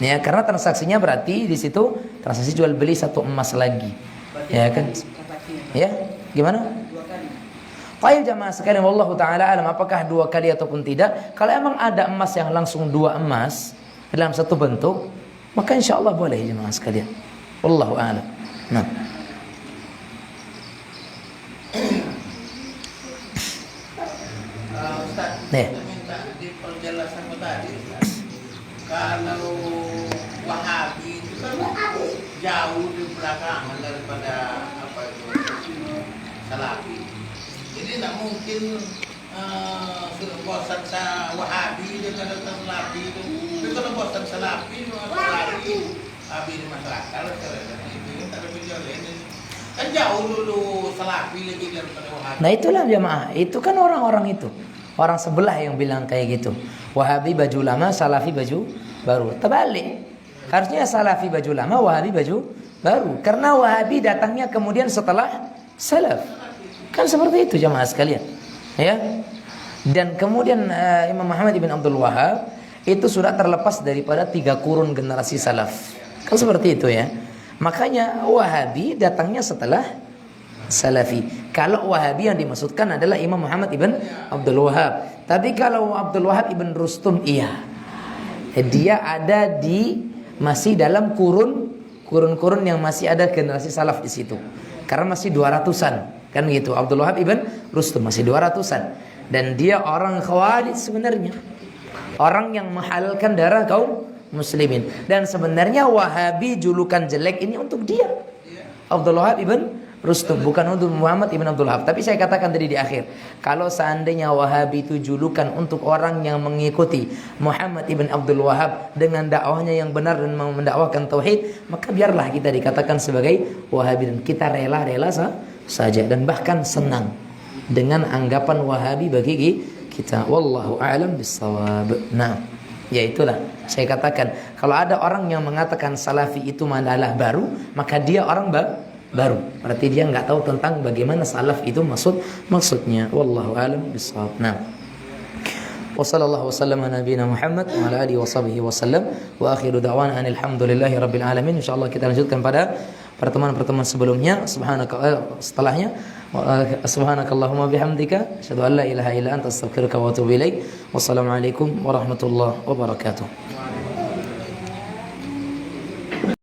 Ya, karena transaksinya berarti di situ transaksi jual beli 1 emas lagi. Ya kan? Ya, gimana? 2 kali. Baik jamaah sekalian, wallahu taala alam, apakah 2 kali ataupun tidak? Kalau emang ada emas yang langsung 2 emas dalam satu bentuk, maka insyaallah boleh jemaah sekalian. Wallahu a'lam. Nah. Ustaz, saya minta diperjelaskan tadi. Kalau Wahabi itu kan jauh di belakangan daripada Salafi. Jadi tidak mungkin sudah bosan Wahabi dengan Salafi itu. Tapi kalau bosan Salafi, Wahabi di masyarakat itu terlebih jauh. Kan jauh dulu Salafi lagi daripada Wahabi. Nah itulah jemaah, itu kan orang-orang itu, orang sebelah yang bilang kayak gitu. Wahabi baju lama, Salafi baju baru. Terbalik. Harusnya Salafi baju lama, Wahabi baju baru. Karena Wahabi datangnya kemudian setelah Salaf. Kan seperti itu jemaah sekalian. Ya. Dan kemudian Imam Muhammad ibn Abdul Wahhab itu sudah terlepas daripada 3 kurun generasi salaf. Kan seperti itu ya. Makanya Wahabi datangnya setelah Salafi. Kalau Wahabi yang dimaksudkan adalah Imam Muhammad ibn Abdul Wahhab. Tapi kalau Abdul Wahhab ibn Rustum, iya, dia ada masih dalam kurun-kurun yang masih ada generasi salaf di situ. Karena masih 200-an, kan gitu. Abdul Wahhab ibn Rustum masih 200-an. Dan dia orang Khawarij sebenarnya. Orang yang menghalalkan darah kaum muslimin. Dan sebenarnya Wahabi julukan jelek ini untuk dia, Abdul Wahhab ibn Rustum, bukan untuk Muhammad ibn Abdul Wahhab. Tapi saya katakan tadi di akhir, kalau seandainya Wahabi itu julukan untuk orang yang mengikuti Muhammad ibn Abdul Wahhab dengan dakwahnya yang benar dan mendakwakan tauhid, maka biarlah kita dikatakan sebagai Wahabi, dan kita rela-rela saja, dan bahkan senang dengan anggapan Wahabi bagi kita. Wallahu a'lam bissawab. Nah, ya itulah saya katakan, kalau ada orang yang mengatakan salafi itu adalah baru, maka dia orang baru. Berarti dia nggak tahu tentang bagaimana salaf itu maksudnya. Wallahu a'lam bissawab. Nah, wa sallallahu wasallam ala nabiyina Muhammad wa ala alihi wa sahbihi wasallam wa akhiru da'wana alhamdulillahi rabbil alamin. Insyaallah kita lanjutkan pada pertemuan-pertemuan sebelumnya. Setelahnya subhanakallahumma bihamdika asyhadu an la ilaha illa anta astaghfiruka wa atubu ilaik. Wassalamualaikum warahmatullahi wabarakatuh.